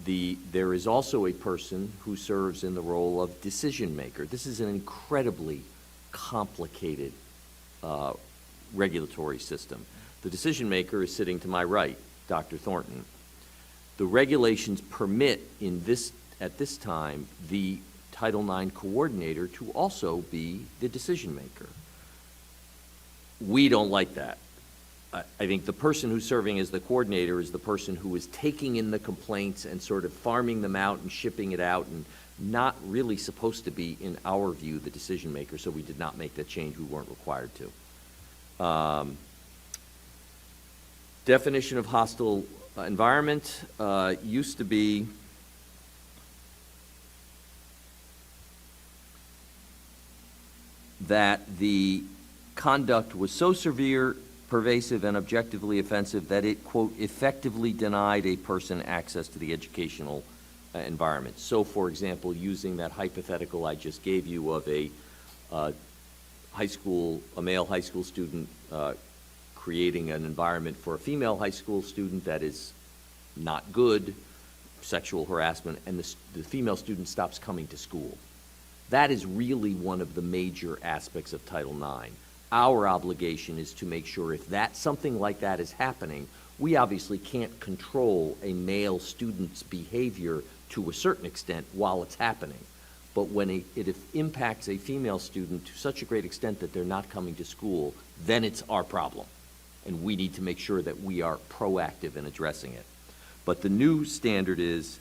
[SPEAKER 17] There is also a person who serves in the role of decision maker. This is an incredibly complicated regulatory system. The decision maker is sitting to my right, Dr. Thornton. The regulations permit at this time the Title IX coordinator to also be the decision maker. We don't like that. I think the person who's serving as the coordinator is the person who is taking in the complaints and sort of farming them out and shipping it out, and not really supposed to be, in our view, the decision maker, so we did not make that change. We weren't required to. Definition of hostile environment used to be that the conduct was so severe, pervasive, and objectively offensive that it, quote, effectively denied a person access to the educational environment. So, for example, using that hypothetical I just gave you of a male high school student creating an environment for a female high school student that is not good, sexual harassment, and the female student stops coming to school. That is really one of the major aspects of Title IX. Our obligation is to make sure if something like that is happening, we obviously can't control a male student's behavior to a certain extent while it's happening. But when it impacts a female student to such a great extent that they're not coming to school, then it's our problem. And we need to make sure that we are proactive in addressing it. But the new standard is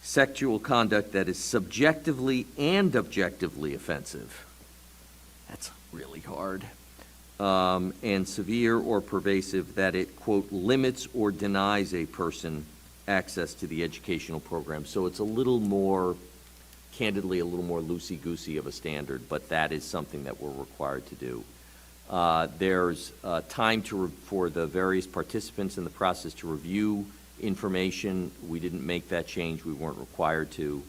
[SPEAKER 17] sexual conduct that is subjectively and objectively offensive. That's really hard. And severe or pervasive, that it, quote, limits or denies a person access to the educational program. So it's a little more, candidly, a little more loosey-goosey of a standard, but that is something that we're required to do. There's time for the various participants in the process to review information. We didn't make that change. We weren't required to.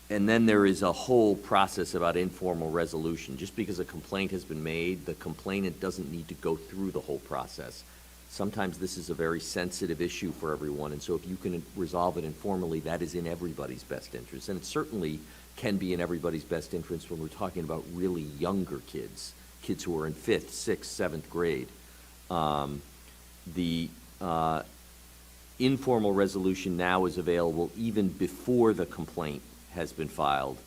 [SPEAKER 17] And then there is a whole process about informal resolution. Just because a complaint has been made, the complainant doesn't need to go through the whole process. Sometimes this is a very sensitive issue for everyone, and so if you can resolve it informally, that is in everybody's best interest. And it certainly can be in everybody's best interest when we're talking about really younger kids who are in 5th, 6th, 7th grade. The informal resolution now is available even before the complaint has been filed,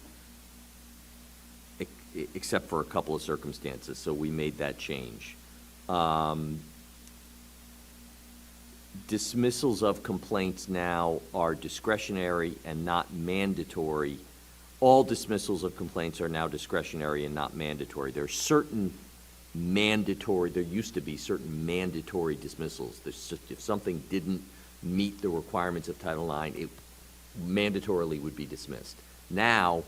[SPEAKER 17] except for a couple of circumstances, so we made that change. dismissals of complaints now are discretionary and not mandatory. All dismissals of complaints are now discretionary and not mandatory. There are certain mandatory, there used to be certain mandatory dismissals. If something didn't meet the requirements of Title IX, it mandatorily would be dismissed. Now,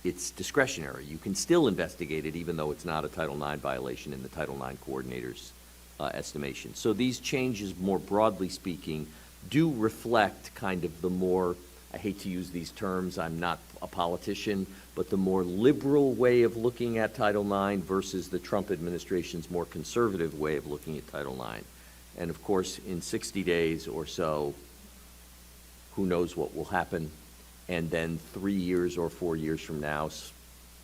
[SPEAKER 17] it's discretionary. You can still investigate it even though it's not a Title IX violation in the Title IX coordinator's estimation. So these changes, more broadly speaking, do reflect kind of the more, I hate to use these terms, I'm not a politician, but the more liberal way of looking at Title IX versus the Trump administration's more conservative way of looking at Title IX. And of course, in 60 days or so, who knows what will happen. And then 3 years or 4 years from now,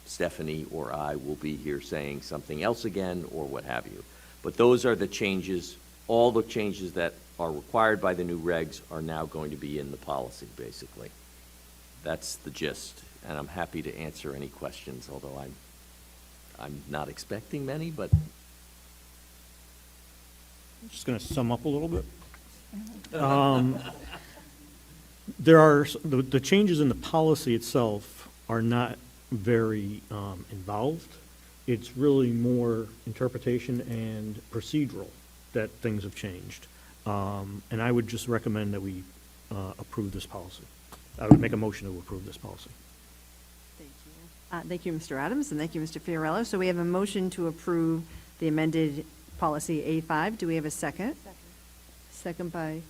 [SPEAKER 17] Stephanie or I will be here saying something else again or what have you. But those are the changes. All the changes that are required by the new regs are now going to be in the policy, basically. That's the gist. And I'm happy to answer any questions, although I'm not expecting many, but.
[SPEAKER 9] I'm just going to sum up a little bit. There are, the changes in the policy itself are not very involved. It's really more interpretation and procedural that things have changed. And I would just recommend that we approve this policy. I would make a motion to approve this policy.
[SPEAKER 1] Thank you, Mr. Adams, and thank you, Mr. Fiorello. So we have a motion to approve the amended policy A5. Do we have a second? Second by,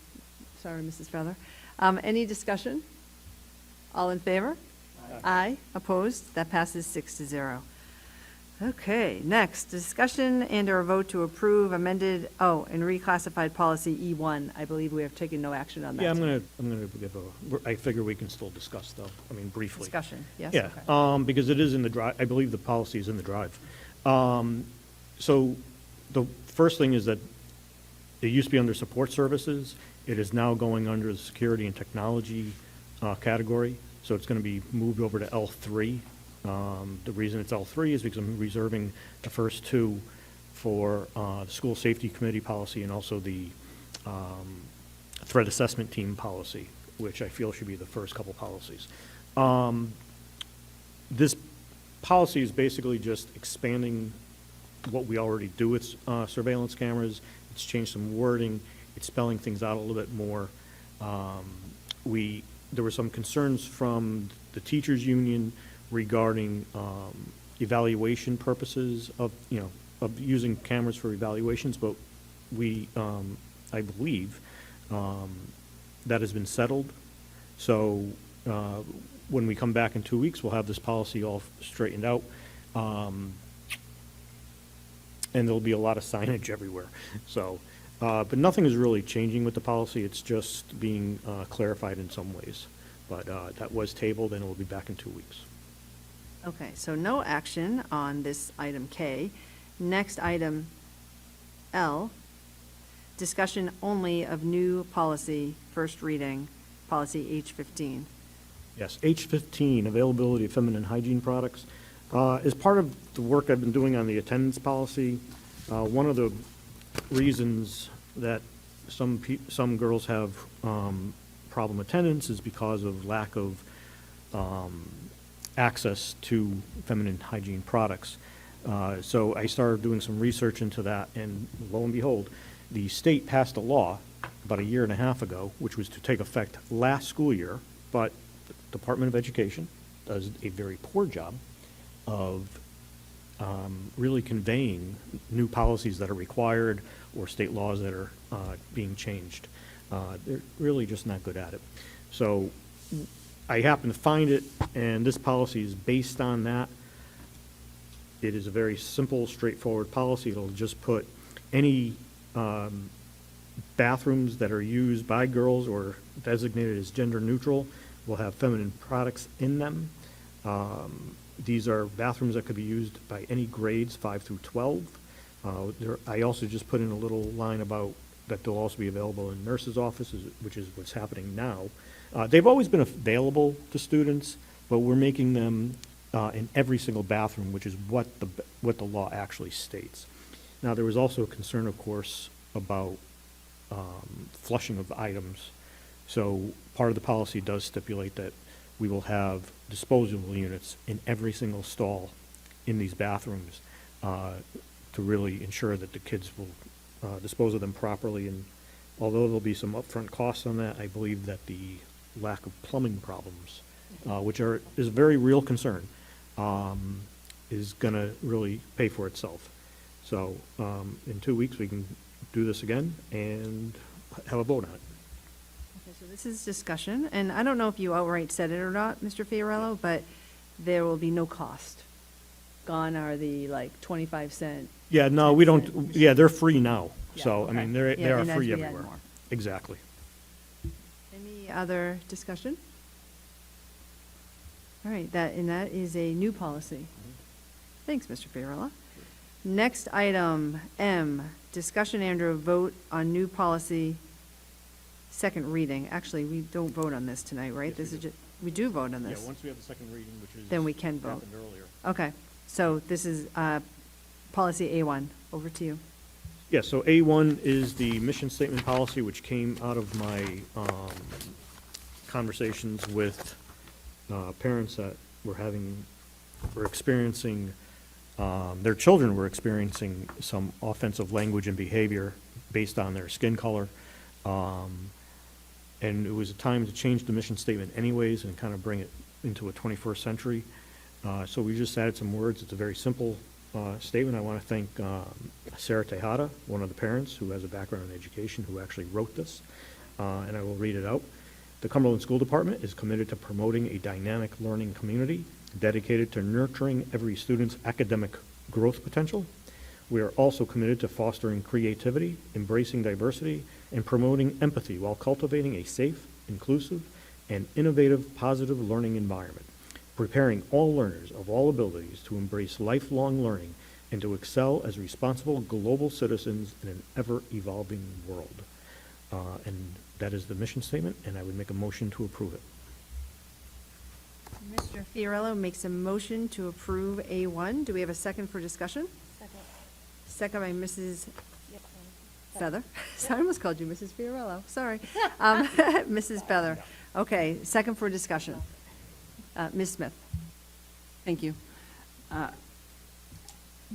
[SPEAKER 1] sorry, Mrs. Feather. Any discussion? All in favor? Aye. Opposed? That passes 6-0. Okay, next, discussion and/or vote to approve amended, and reclassified policy E1. I believe we have taken no action on that.
[SPEAKER 9] Yeah, I'm gonna give I figure we can still discuss though, I mean, briefly.
[SPEAKER 1] Discussion, yes?
[SPEAKER 9] Yeah,
[SPEAKER 1] Okay.
[SPEAKER 9] because it is in the drive, I believe the policy is in the drive. So the first thing is that it used to be under support services. It is now going under the security and technology category, so it's gonna be moved over to L3. The reason it's L3 is because I'm reserving the first two for the school safety committee policy and also the threat assessment team policy, which I feel should be the first couple policies. This policy is basically just expanding what we already do with surveillance cameras. It's changed some wording. It's spelling things out a little bit more. There were some concerns from the teachers union regarding evaluation purposes of using cameras for evaluations, but I believe, that has been settled. So when we come back in 2 weeks, we'll have this policy all straightened out. And there'll be a lot of signage everywhere. So, but nothing is really changing with the policy. It's just being clarified in some ways. But that was tabled and it will be back in 2 weeks.
[SPEAKER 1] Okay, so no action on this item K. Next item L, discussion only of new policy, first reading, policy H15.
[SPEAKER 9] Yes, H15, availability of feminine hygiene products. As part of the work I've been doing on the attendance policy, one of the reasons that some girls have problem attendance is because of lack of access to feminine hygiene products. So I started doing some research into that, and lo and behold, the state passed a law about 1.5 years ago, which was to take effect last school year, but the Department of Education does a very poor job of really conveying new policies that are required or state laws that are being changed. They're really just not good at it. So I happened to find it, and this policy is based on that. It is a very simple, straightforward policy. It'll just put any bathrooms that are used by girls or designated as gender neutral will have feminine products in them. These are bathrooms that could be used by any grades, 5 through 12. I also just put in a little line about that they'll also be available in nurses' offices, which is what's happening now. They've always been available to students, but we're making them in every single bathroom, which is what the law actually states. Now, there was also a concern, of course, about flushing of items. So part of the policy does stipulate that we will have disposable units in every single stall in these bathrooms to really ensure that the kids will dispose of them properly. And although there'll be some upfront costs on that, I believe that the lack of plumbing problems, which is a very real concern, is going to really pay for itself. So in 2 weeks, we can do this again and have a vote on it.
[SPEAKER 1] Okay, so this is discussion, and I don't know if you outright said it or not, Mr. Fiorello, but there will be no cost. Gone are the, like, 25-cent.
[SPEAKER 9] Yeah, no, we don't, yeah, they're free now. So, I
[SPEAKER 1] okay.
[SPEAKER 9] mean, they
[SPEAKER 1] Yeah,
[SPEAKER 9] are
[SPEAKER 1] and as
[SPEAKER 9] free
[SPEAKER 1] we add
[SPEAKER 9] everywhere.
[SPEAKER 1] more.
[SPEAKER 9] Exactly.
[SPEAKER 1] Any other discussion? All right, that is a new policy. Thanks, Mr. Fiorello. Next item, M, discussion and or vote on new policy, second reading. Actually, we don't vote on this tonight, right?
[SPEAKER 9] Yes,
[SPEAKER 1] This
[SPEAKER 9] we
[SPEAKER 1] is
[SPEAKER 9] do.
[SPEAKER 1] just, we do vote on
[SPEAKER 9] Yeah,
[SPEAKER 1] this.
[SPEAKER 9] once we have the second reading, which is.
[SPEAKER 1] Then we can vote.
[SPEAKER 9] Happened earlier.
[SPEAKER 1] Okay, so this is policy A1. Over to you.
[SPEAKER 9] Yeah, so A1 is the mission statement policy, which came out of my conversations with parents that were experiencing, their children were experiencing some offensive language and behavior based on their skin color. And it was a time to change the mission statement anyways and kind of bring it into a 21st century. So we just added some words. It's a very simple statement. I want to thank Sarah Tejada, one of the parents who has a background in education, who actually wrote this, and I will read it out. The Cumberland School Department is committed to promoting a dynamic learning community dedicated to nurturing every student's academic growth potential. We are also committed to fostering creativity, embracing diversity, and promoting empathy while cultivating a safe, inclusive, and innovative positive learning environment, preparing all learners of all abilities to embrace lifelong learning and to excel as responsible global citizens in an ever-evolving world. And that is the mission statement, and I would make a motion to approve it.
[SPEAKER 1] Mr. Fiorello makes a motion to approve A1. Do we have a second for discussion?
[SPEAKER 12] Second.
[SPEAKER 1] Second by Mrs.
[SPEAKER 12] Yep.
[SPEAKER 1] Feather. I almost called you Mrs. Fiorello, sorry. Mrs. Feather. Okay, second for discussion. Ms. Smith.
[SPEAKER 10] Thank you.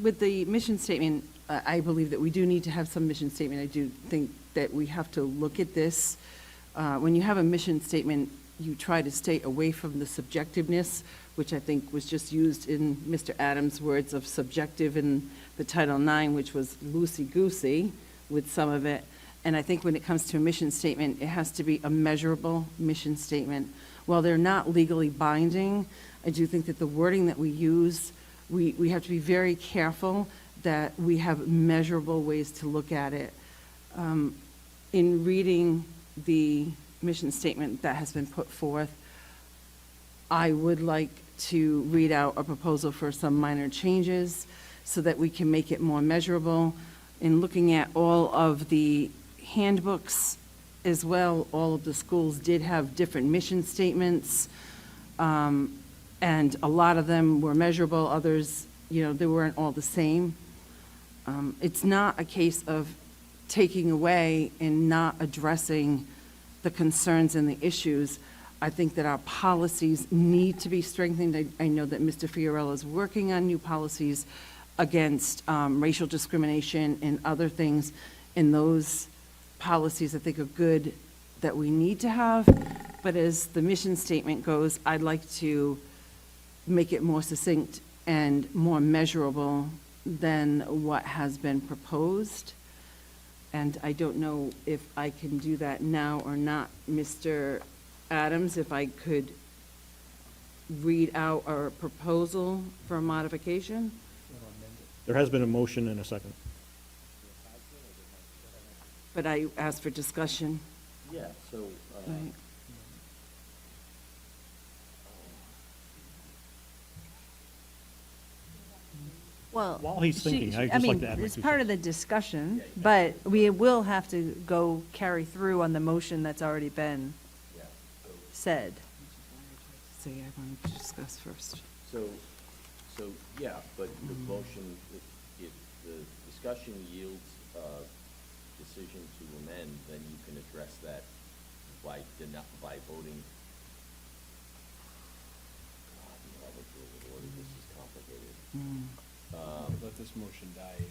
[SPEAKER 10] With the mission statement, I believe that we do need to have some mission statement. I do think that we have to look at this. When you have a mission statement, you try to stay away from the subjectiveness, which I think was just used in Mr. Adams' words of subjective in the Title IX, which was loosey-goosey with some of it. And I think when it comes to a mission statement, it has to be a measurable mission statement. While they're not legally binding, I do think that the wording that we use, we have to be very careful that we have measurable ways to look at it. In reading the mission statement that has been put forth, I would like to read out a proposal for some minor changes so that we can make it more measurable. In looking at all of the handbooks as well, all of the schools did have different mission statements, and a lot of them were measurable, others, they weren't all the same. It's not a case of taking away and not addressing the concerns and the issues. I think that our policies need to be strengthened. I know that Mr. Fiorello is working on new policies against racial discrimination and other things, and those policies I think are good that we need to have. But as the mission statement goes, I'd like to make it more succinct and more measurable than what has been proposed. And I don't know if I can do that now or not. Mr. Adams, if I could read out our proposal for modification?
[SPEAKER 9] There has been a motion and a second.
[SPEAKER 10] But I asked for discussion.
[SPEAKER 17] Yeah, so,
[SPEAKER 10] Right.
[SPEAKER 1] Well,
[SPEAKER 9] While he's thinking, I'd just like to add my
[SPEAKER 1] it's
[SPEAKER 9] 2
[SPEAKER 1] part of
[SPEAKER 9] cents.
[SPEAKER 1] the discussion, but we will have to go carry through on the motion that's already been said.
[SPEAKER 10] So yeah, I wanted to discuss first.
[SPEAKER 17] So, yeah, but the motion, if the discussion yields decision to amend, then you can address that by voting. God, the Robert's Rules of Order, this is complicated.
[SPEAKER 18] Let this motion die.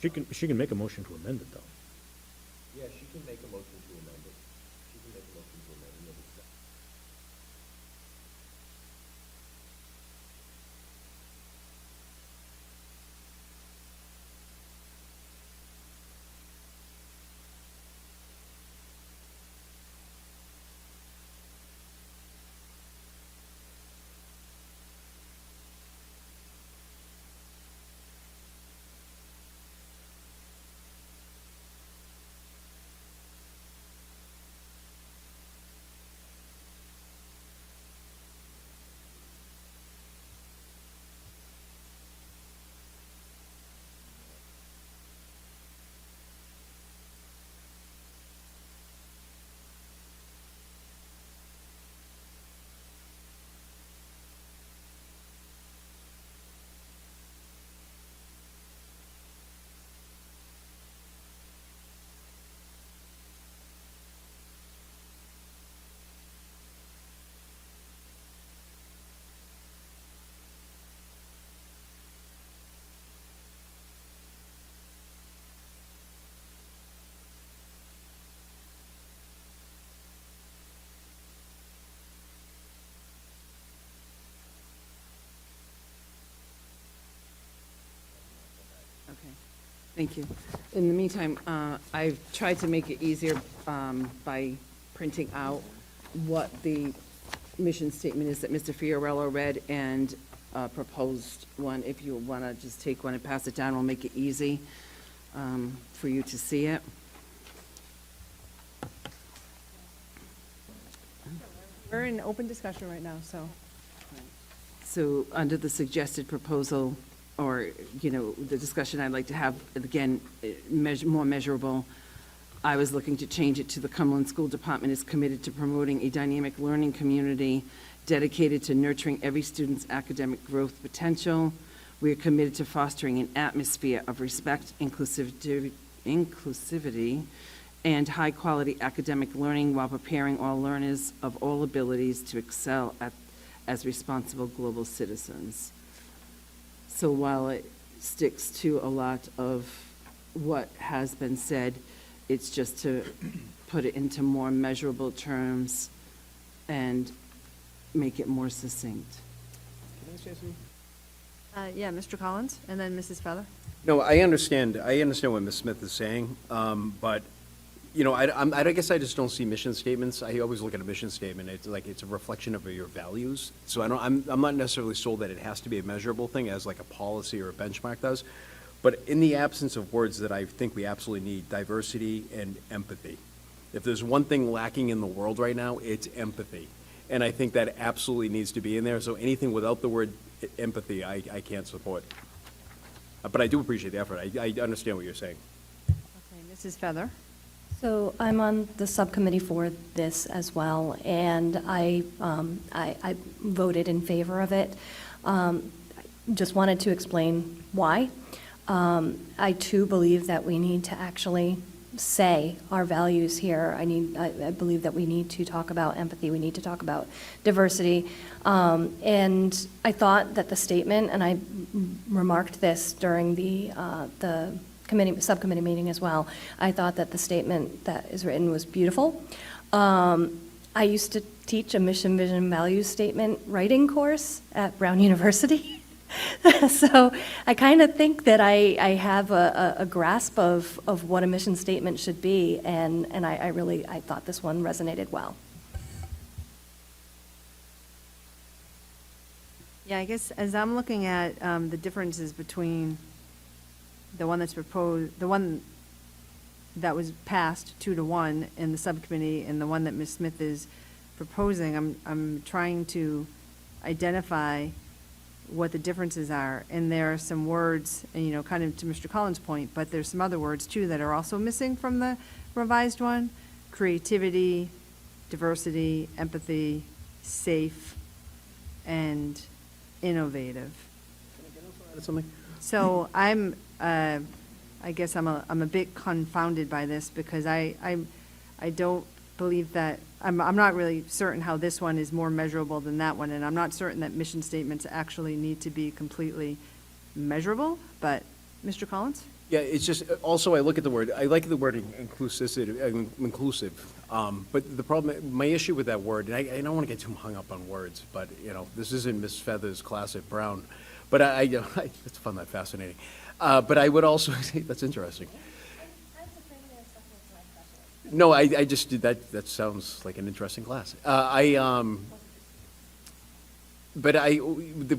[SPEAKER 9] She can make a motion to amend it, though.
[SPEAKER 17] Yeah, she can make a motion to amend it. She can make a motion to amend it.
[SPEAKER 10] Okay, thank you. In the meantime, I've tried to make it easier by printing out what the mission statement is that Mr. Fiorello read and proposed one. If you want to just take one and pass it down, we'll make it easy for you to see it.
[SPEAKER 1] We're in open discussion right now, so.
[SPEAKER 10] So under the suggested proposal, or, you know, the discussion I'd like to have, again, more measurable, I was looking to change it to the Cumberland School Department is committed to promoting a dynamic learning community dedicated to nurturing every student's academic growth potential. We are committed to fostering an atmosphere of respect, inclusivity, and high-quality academic learning while preparing all learners of all abilities to excel as responsible global citizens. So while it sticks to a lot of what has been said, it's just to put it into more measurable terms and make it more succinct.
[SPEAKER 11] Can I say something?
[SPEAKER 1] Yeah, Mr. Collins, and then Mrs. Feather.
[SPEAKER 11] No, I understand what Ms. Smith is saying, but, you know, I guess I just don't see mission statements. I always look at a mission statement, it's like, it's a reflection of your values. So I'm not necessarily sold that it has to be a measurable thing as like a policy or a benchmark does. But in the absence of words that I think we absolutely need, diversity and empathy. If there's one thing lacking in the world right now, it's empathy. And I think that absolutely needs to be in there. So anything without the word empathy, I can't support. But I do appreciate the effort. I understand what you're saying.
[SPEAKER 1] Okay, Mrs. Feather.
[SPEAKER 7] So I'm on the subcommittee for this as well, and I voted in favor of it. Just wanted to explain why. I too believe that we need to actually say our values here. I believe that we need to talk about empathy, we need to talk about diversity. And I thought that the statement, and I remarked this during the subcommittee meeting as well, I thought that the statement that is written was beautiful. I used to teach a mission, vision, values statement writing course at Brown University. So I kind of think that I have a grasp of what a mission statement should be, and I thought this one resonated well.
[SPEAKER 1] Yeah, I guess as I'm looking at the differences between the one that's proposed, the one that was passed 2-1 in the subcommittee and the one that Ms. Smith is proposing, I'm trying to identify what the differences are. And there are some words, and, you know, kind of to Mr. Collins' point, but there's some other words too that are also missing from the revised one: creativity, diversity, empathy, safe, and innovative.
[SPEAKER 11] Something?
[SPEAKER 1] So I guess I'm a bit confounded by this because I don't believe that, I'm not really certain how this one is more measurable than that one, and I'm not certain that mission statements actually need to be completely measurable, but, Mr. Collins?
[SPEAKER 11] Yeah, it's just, also I look at the word, I like the word inclusive, but the problem, my issue with that word, and I don't want to get too hung up on words, but, you know, this isn't Miss Feather's class at Brown, but it's fun, that fascinating. But I would also say, that's interesting. No, I just did that sounds like an interesting class. The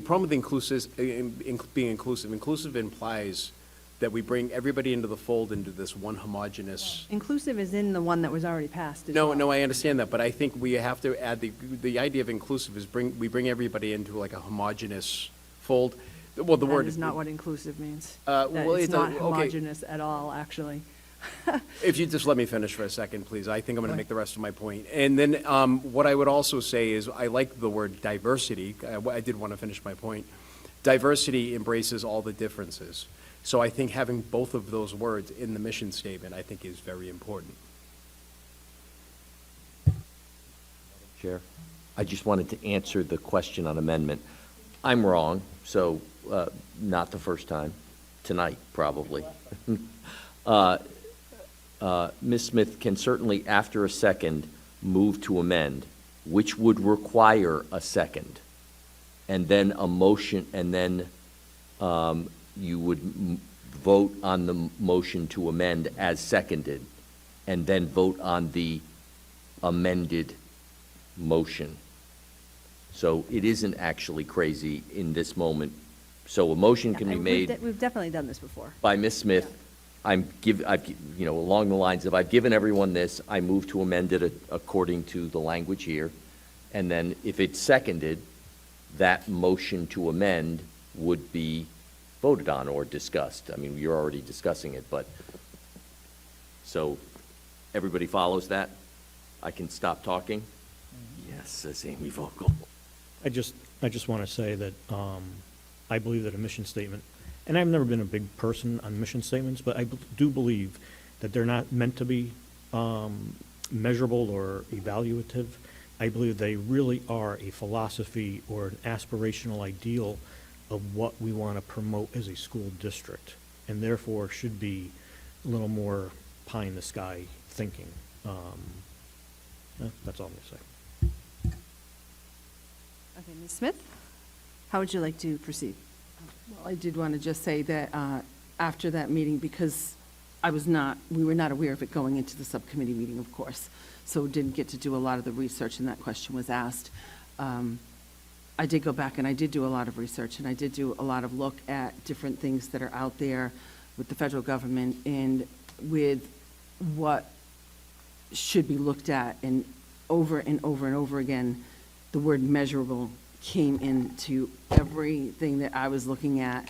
[SPEAKER 11] problem with being inclusive implies that we bring everybody into the fold into this one homogeneous.
[SPEAKER 1] Inclusive is in the one that was already passed as
[SPEAKER 11] No,
[SPEAKER 1] well.
[SPEAKER 11] no, I understand that, but I think we have to add the idea of inclusive is we bring everybody into like a homogeneous fold. Well, the word
[SPEAKER 1] That is not what inclusive means.
[SPEAKER 11] well,
[SPEAKER 1] It's
[SPEAKER 11] it's
[SPEAKER 1] not
[SPEAKER 11] okay.
[SPEAKER 1] homogeneous at all, actually.
[SPEAKER 11] If you just let me finish for a second, please. I think I'm going to make the rest of my point. And then what I would also say is I like the word diversity. I did want to finish my point. Diversity embraces all the differences. So I think having both of those words in the mission statement, I think, is very important.
[SPEAKER 17] Chair, I just wanted to answer the question on amendment. I'm wrong, so not the first time, tonight, probably. Ms. Smith can certainly, after a second, move to amend, which would require a second, and then a motion, and then you would vote on the motion to amend as seconded, and then vote on the amended motion. So it isn't actually crazy in this moment. So a motion can be made
[SPEAKER 1] We've definitely done this before.
[SPEAKER 17] by Ms. Smith. Along the lines of, I've given everyone this, I move to amend it according to the language here. And then if it's seconded, that motion to amend would be voted on or discussed. I mean, you're already discussing it, but, so, everybody follows that? I can stop talking? Yes, says Amy Vogel.
[SPEAKER 9] I just want to say that I believe that a mission statement, and I've never been a big person on mission statements, but I do believe that they're not meant to be measurable or evaluative. I believe they really are a philosophy or an aspirational ideal of what we want to promote as a school district, and therefore should be a little more pie-in-the-sky thinking. That's all I'm going to say.
[SPEAKER 1] Okay, Ms. Smith, how would you like to proceed?
[SPEAKER 10] Well, I did want to just say that after that meeting, because we were not aware of it going into the subcommittee meeting, of course, so didn't get to do a lot of the research, and that question was asked. I did go back and I did do a lot of research, and I did do a lot of look at different things that are out there with the federal government and with what should be looked at, and over and over and over again, the word measurable came into everything that I was looking at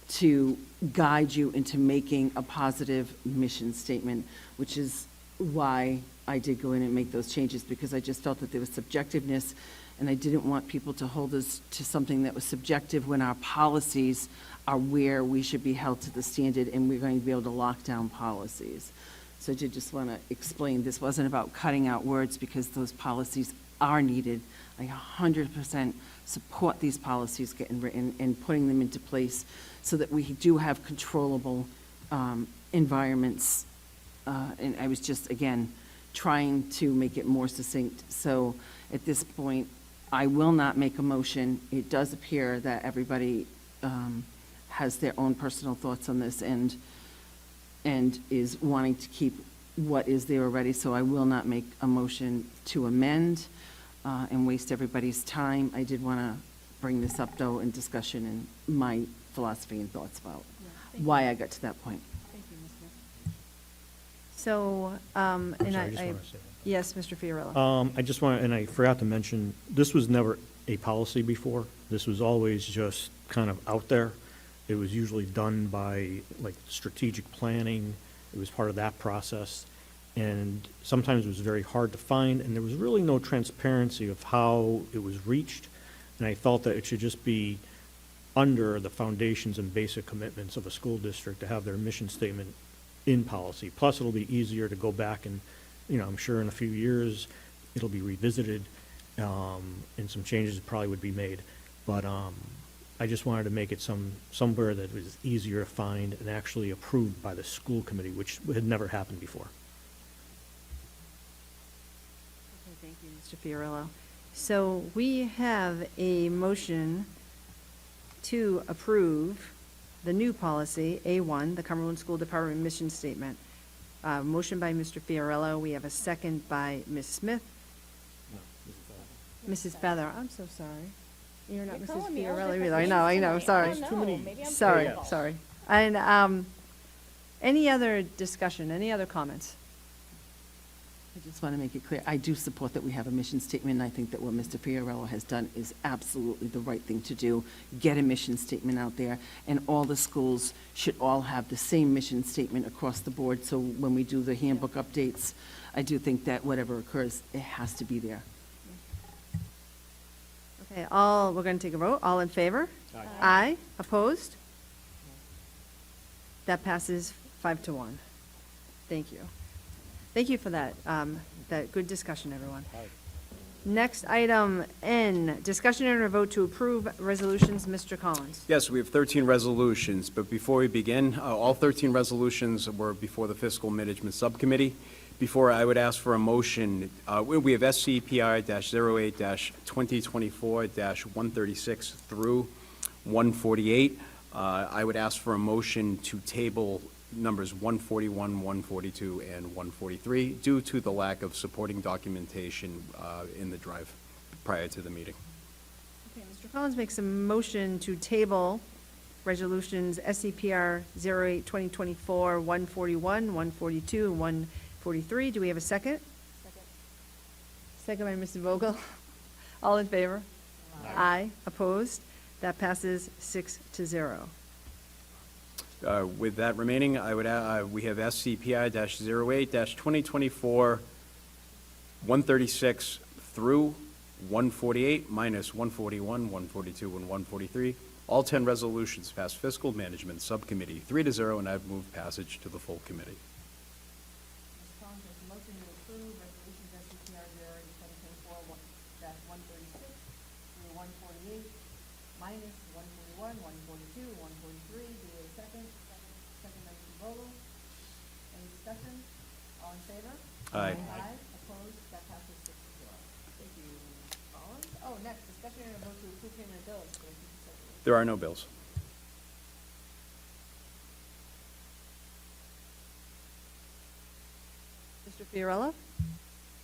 [SPEAKER 10] to guide you into making a positive mission statement, which is why I did go in and make those changes, because I just felt that there was subjectiveness, and I didn't want people to hold us to something that was subjective when our policies are where we should be held to the standard, and we're going to be able to lock down policies. So I did just want to explain, this wasn't about cutting out words, because those policies are needed. I 100% support these policies getting written and putting them into place so that we do have controllable environments. And I was just, again, trying to make it more succinct. So at this point, I will not make a motion. It does appear that everybody has their own personal thoughts on this and is wanting to keep what is there already. So I will not make a motion to amend and waste everybody's time. I did want to bring this up, though, in discussion and my philosophy and thoughts about why I got to that point.
[SPEAKER 1] Thank you, Ms. Smith. So,
[SPEAKER 9] I'm sorry, I just want to say that.
[SPEAKER 1] Yes, Mr. Fiorello.
[SPEAKER 9] I just want, and I forgot to mention, this was never a policy before. This was always just kind of out there. It was usually done by, like, strategic planning. It was part of that process. And sometimes it was very hard to find, and there was really no transparency of how it was reached. And I felt that it should just be under the foundations and basic commitments of a school district to have their mission statement in policy. Plus, it'll be easier to go back and, I'm sure in a few years, it'll be revisited, and some changes probably would be made. But I just wanted to make it somewhere that was easier to find and actually approved by the school committee, which had never happened before.
[SPEAKER 1] Okay, thank you, Mr. Fiorillo. So we have a motion to approve the new policy, A1, the Cumberland School Department Mission Statement. Motion by Mr. Fiorillo. We have a second by Ms. Smith. Mrs. Feather, I'm so sorry. You're not Mrs. Fiorillo either. I know, sorry. Sorry. And any other discussion, any other comments?
[SPEAKER 10] I just want to make it clear, I do support that we have a mission statement, and I think that what Mr. Fiorillo has done is absolutely the right thing to do. Get a mission statement out there, and all the schools should all have the same mission statement across the board, so when we do the handbook updates, I do think that whatever occurs, it has to be there.
[SPEAKER 1] Okay, we're going to take a vote. All in favor? Aye. Opposed? That passes 5-1. Thank you. Thank you for that, that good discussion, everyone. Next item N, discussion and a vote to approve resolutions. Mr. Collins.
[SPEAKER 11] Yes, we have 13 resolutions, but before we begin, all 13 resolutions were before the Fiscal Management Subcommittee. Before I would ask for a motion, we have SCPI-08-2024-136 through 148. I would ask for a motion to table numbers 141, 142, and 143 due to the lack of supporting documentation in the drive prior to the meeting.
[SPEAKER 1] Okay, Mr. Collins makes a motion to table resolutions SCPR 08-2024, 141, 142, and 143. Do we have a second? Second by Mr. Vogel. All in favor? Aye. Opposed? That passes 6-0.
[SPEAKER 11] With that remaining, I would we have SCPI-08-2024, 136 through 148, minus 141, 142, and 143. All 10 resolutions passed Fiscal Management Subcommittee 3-0, and I've moved passage to the full committee.
[SPEAKER 1] Mr. Collins makes a motion to approve resolutions SCPR 08-2024-136 through 148, minus 141, 142, 143. Do we have a second? Second by Mr. Vogel. Any discussion? All in favor?
[SPEAKER 11] Aye.
[SPEAKER 1] Aye. Opposed? That passes 6-0. Thank you, Collins. Oh, next, discussion and a vote to approve payment of bills.
[SPEAKER 11] There are no bills.
[SPEAKER 1] Mr. Fiorillo?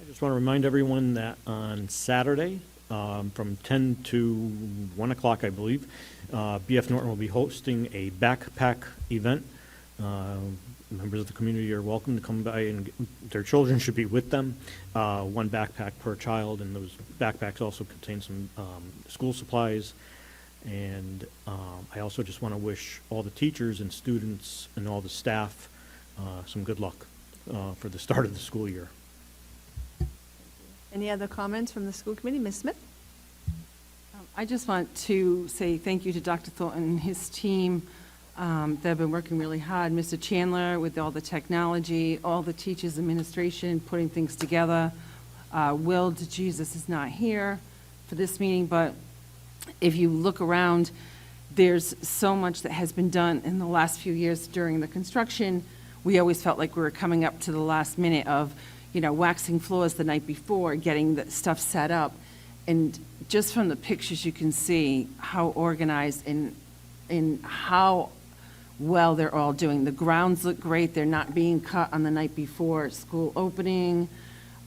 [SPEAKER 9] I just want to remind everyone that on Saturday, from 10 to 1 o'clock, I believe, BF Norton will be hosting a backpack event. Members of the community are welcome to come by, and their children should be with them. One backpack per child, and those backpacks also contain some school supplies. And I also just want to wish all the teachers and students and all the staff some good luck for the start of the school year.
[SPEAKER 1] Any other comments from the school committee? Ms. Smith?
[SPEAKER 10] I just want to say thank you to Dr. Thornton and his team. They've been working really hard. Mr. Chandler with all the technology, all the teachers, administration, putting things together. Will DeJesus is not here for this meeting, but if you look around, there's so much that has been done in the last few years during the construction. We always felt like we were coming up to the last minute of, waxing floors the night before, getting the stuff set up. And just from the pictures, you can see how organized and how well they're all doing. The grounds look great. They're not being cut on the night before school opening.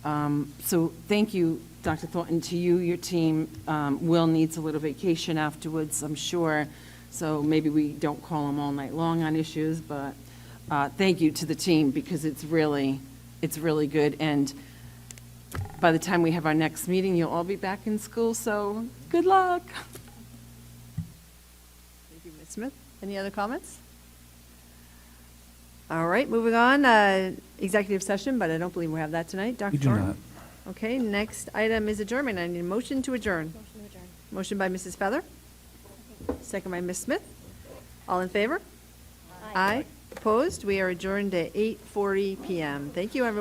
[SPEAKER 10] So thank you, Dr. Thornton, to you, your team. Will needs a little vacation afterwards, I'm sure. So maybe we don't call him all night long on issues, but thank you to the team, because it's really good. And by the time we have our next meeting, you'll all be back in school, so good luck.
[SPEAKER 1] Thank you, Ms. Smith. Any other comments? All right, moving on, executive session, but I don't believe we have that tonight. Dr.
[SPEAKER 18] We do
[SPEAKER 1] Thornton?
[SPEAKER 18] not.
[SPEAKER 1] Okay, next item is adjournment. I need a motion to adjourn. Motion by Mrs. Feather. second by Ms. Smith. All in favor? Aye. Opposed? We are adjourned at 8:40 PM. Thank you, everyone.